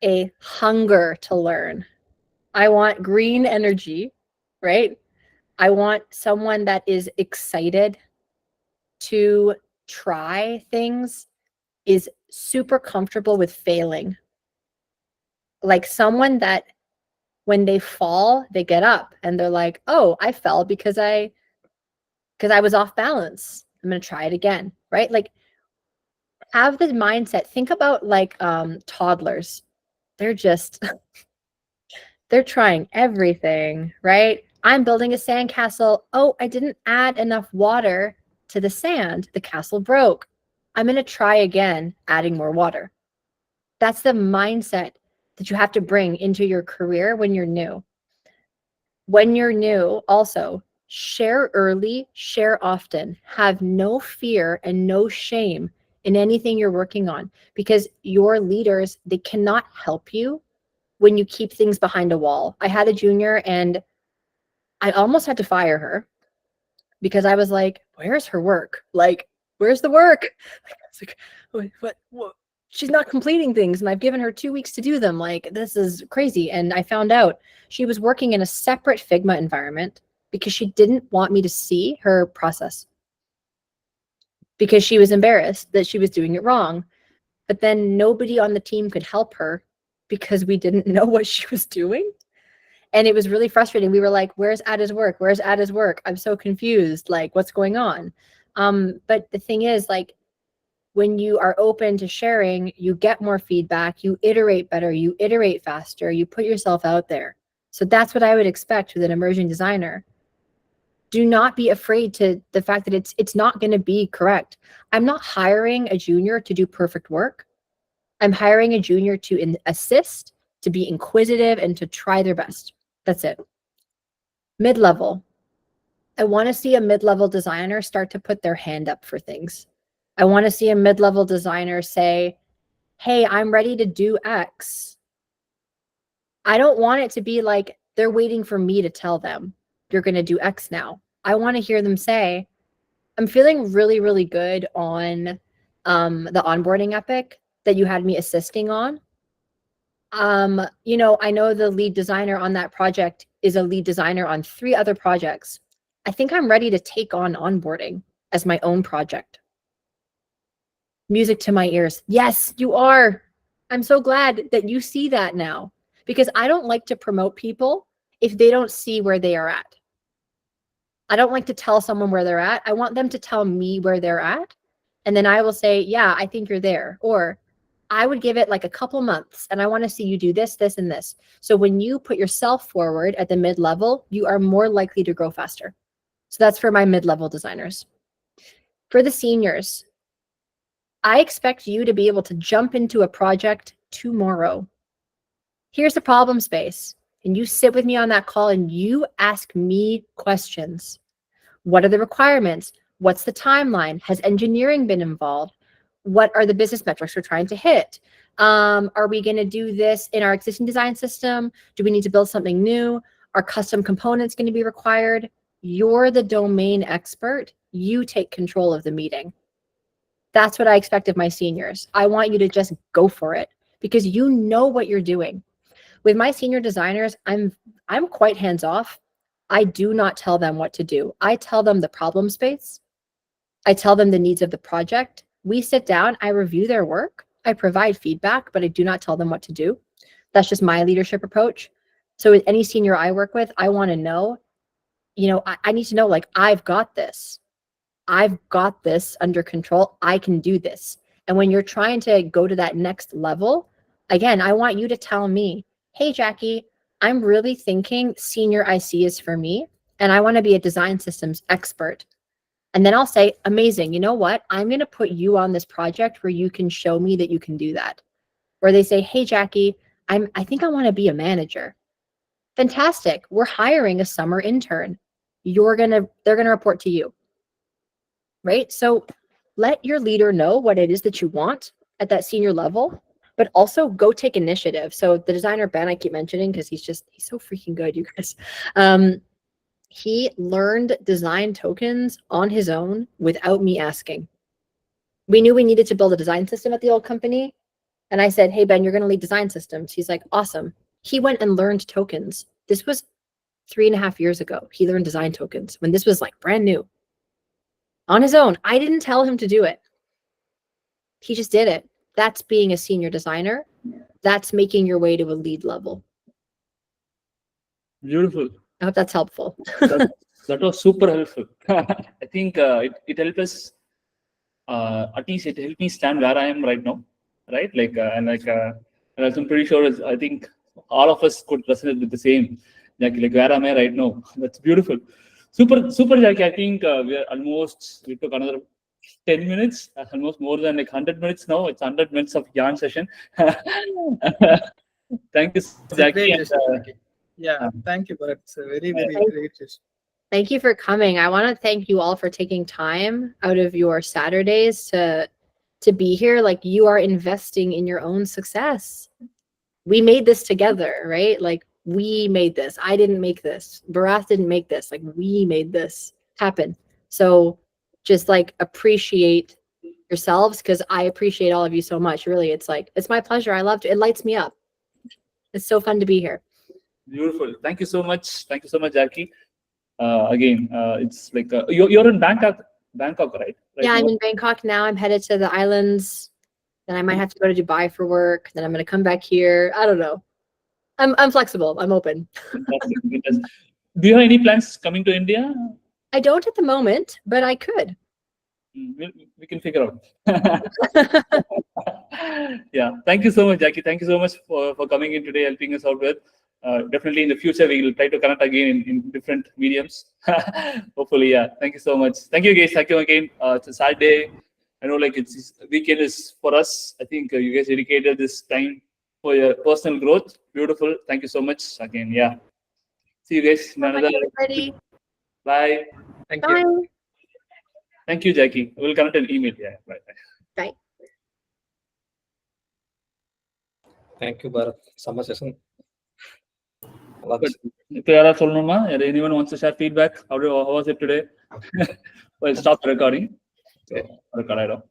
a hunger to learn. I want green energy, right? I want someone that is excited to try things, is super comfortable with failing. Like someone that when they fall, they get up and they're like, oh, I fell because I was off balance. I'm going to try it again, right? Like have the mindset. Think about like toddlers. They're just, they're trying everything, right? I'm building a sandcastle. Oh, I didn't add enough water to the sand. The castle broke. I'm going to try again, adding more water. That's the mindset that you have to bring into your career when you're new. When you're new, also, share early, share often. Have no fear and no shame in anything you're working on, because your leaders, they cannot help you when you keep things behind a wall. I had a junior and I almost had to fire her because I was like, where's her work? Like, where's the work? I was like, what? She's not completing things and I've given her 2 weeks to do them. Like, this is crazy. And I found out she was working in a separate Figma environment because she didn't want me to see her process, because she was embarrassed that she was doing it wrong. But then nobody on the team could help her because we didn't know what she was doing. And it was really frustrating. We were like, where's Ada's work? Where's Ada's work? I'm so confused. Like, what's going on? But the thing is, like, when you are open to sharing, you get more feedback, you iterate better, you iterate faster, you put yourself out there. So that's what I would expect with an emerging designer. Do not be afraid to the fact that it's not going to be correct. I'm not hiring a junior to do perfect work. I'm hiring a junior to assist, to be inquisitive, and to try their best. That's it. Mid-level. I want to see a mid-level designer start to put their hand up for things. I want to see a mid-level designer say, hey, I'm ready to do X. I don't want it to be like they're waiting for me to tell them, you're going to do X now. I want to hear them say, I'm feeling really, really good on the onboarding epic that you had me assisting on. You know, I know the lead designer on that project is a lead designer on 3 other projects. I think I'm ready to take on onboarding as my own project. Music to my ears. Yes, you are. I'm so glad that you see that now, because I don't like to promote people if they don't see where they are at. I don't like to tell someone where they're at. I want them to tell me where they're at. And then I will say, yeah, I think you're there. Or I would give it like a couple months and I want to see you do this, this, and this. So when you put yourself forward at the mid-level, you are more likely to grow faster. So that's for my mid-level designers. For the seniors, I expect you to be able to jump into a project tomorrow. Here's the problem space. And you sit with me on that call and you ask me questions. What are the requirements? What's the timeline? Has engineering been involved? What are the business metrics we're trying to hit? Are we going to do this in our existing design system? Do we need to build something new? Are custom components going to be required? You're the domain expert. You take control of the meeting. That's what I expect of my seniors. I want you to just go for it because you know what you're doing. With my senior designers, I'm quite hands-off. I do not tell them what to do. I tell them the problem space. I tell them the needs of the project. We sit down, I review their work. I provide feedback, but I do not tell them what to do. That's just my leadership approach. So with any senior I work with, I want to know, you know, I need to know, like, I've got this. I've got this under control. I can do this. And when you're trying to go to that next level, again, I want you to tell me, hey, Jackie, I'm really thinking senior IC is for me, and I want to be a design systems expert. And then I'll say, amazing, you know what? I'm going to put you on this project where you can show me that you can do that. Or they say, hey, Jackie, I think I want to be a manager. Fantastic. We're hiring a summer intern. They're going to report to you. Right? So let your leader know what it is that you want at that senior level, but also go take initiative. So the designer, Ben, I keep mentioning because he's so freaking good, you guys. He learned design tokens on his own without me asking. We knew we needed to build a design system at the old company. And I said, hey, Ben, you're going to lead design systems. He's like, awesome. He went and learned tokens. This was 3.5 years ago. He learned design tokens when this was like brand new. On his own. I didn't tell him to do it. He just did it. That's being a senior designer. That's making your way to a lead level. Beautiful. I hope that's helpful. That was super helpful. I think it helped us, at least it helped me stand where I am right now, right? And I'm pretty sure, I think all of us could resonate with the same. Like where am I right now? That's beautiful. Super, Jackie. I think we took another 10 minutes, almost more than like 100 minutes now. It's 100 minutes of yarn session. Thank you, Jackie. Yeah, thank you, Bharat. It's a very, very great session. Thank you for coming. I want to thank you all for taking time out of your Saturdays to be here. Like, you are investing in your own success. We made this together, right? Like, we made this. I didn't make this. Bharath didn't make this. Like, we made this happen. So just like appreciate yourselves, because I appreciate all of you so much. Really, it's my pleasure. I loved it. It lights me up. It's so fun to be here. Beautiful. Thank you so much. Thank you so much, Jackie. again, it's like you're in Bangkok, right? Yeah, now? I'm in Bangkok now. I'm headed to the islands. Then I might have to go to Dubai for work. Then I'm going to come back here. I don't know. I'm flexible. I'm open. Fantastic, fantastic. Do you have any plans coming to India? I don't at the moment, but I could. We can figure out. Yeah, thank you so much, Jackie. Thank you so much for coming in today, helping us out with. Definitely in the future, we will try to connect again in different mediums. Hopefully, yeah. Thank you so much. Thank you, guys. Thank you again. It's a sad day. I know, like, it's weekend is for us. I think you guys dedicated this time for your personal growth. Beautiful. Thank you so much again. Yeah. See you guys in another. Bye. Thank Bye. you. Thank you, Jackie. We'll connect an email. Yeah. Bye. Bye. Thank you, Bharat. Summer session. Anyone wants to share feedback? How was it today? Well, stop recording. So, record.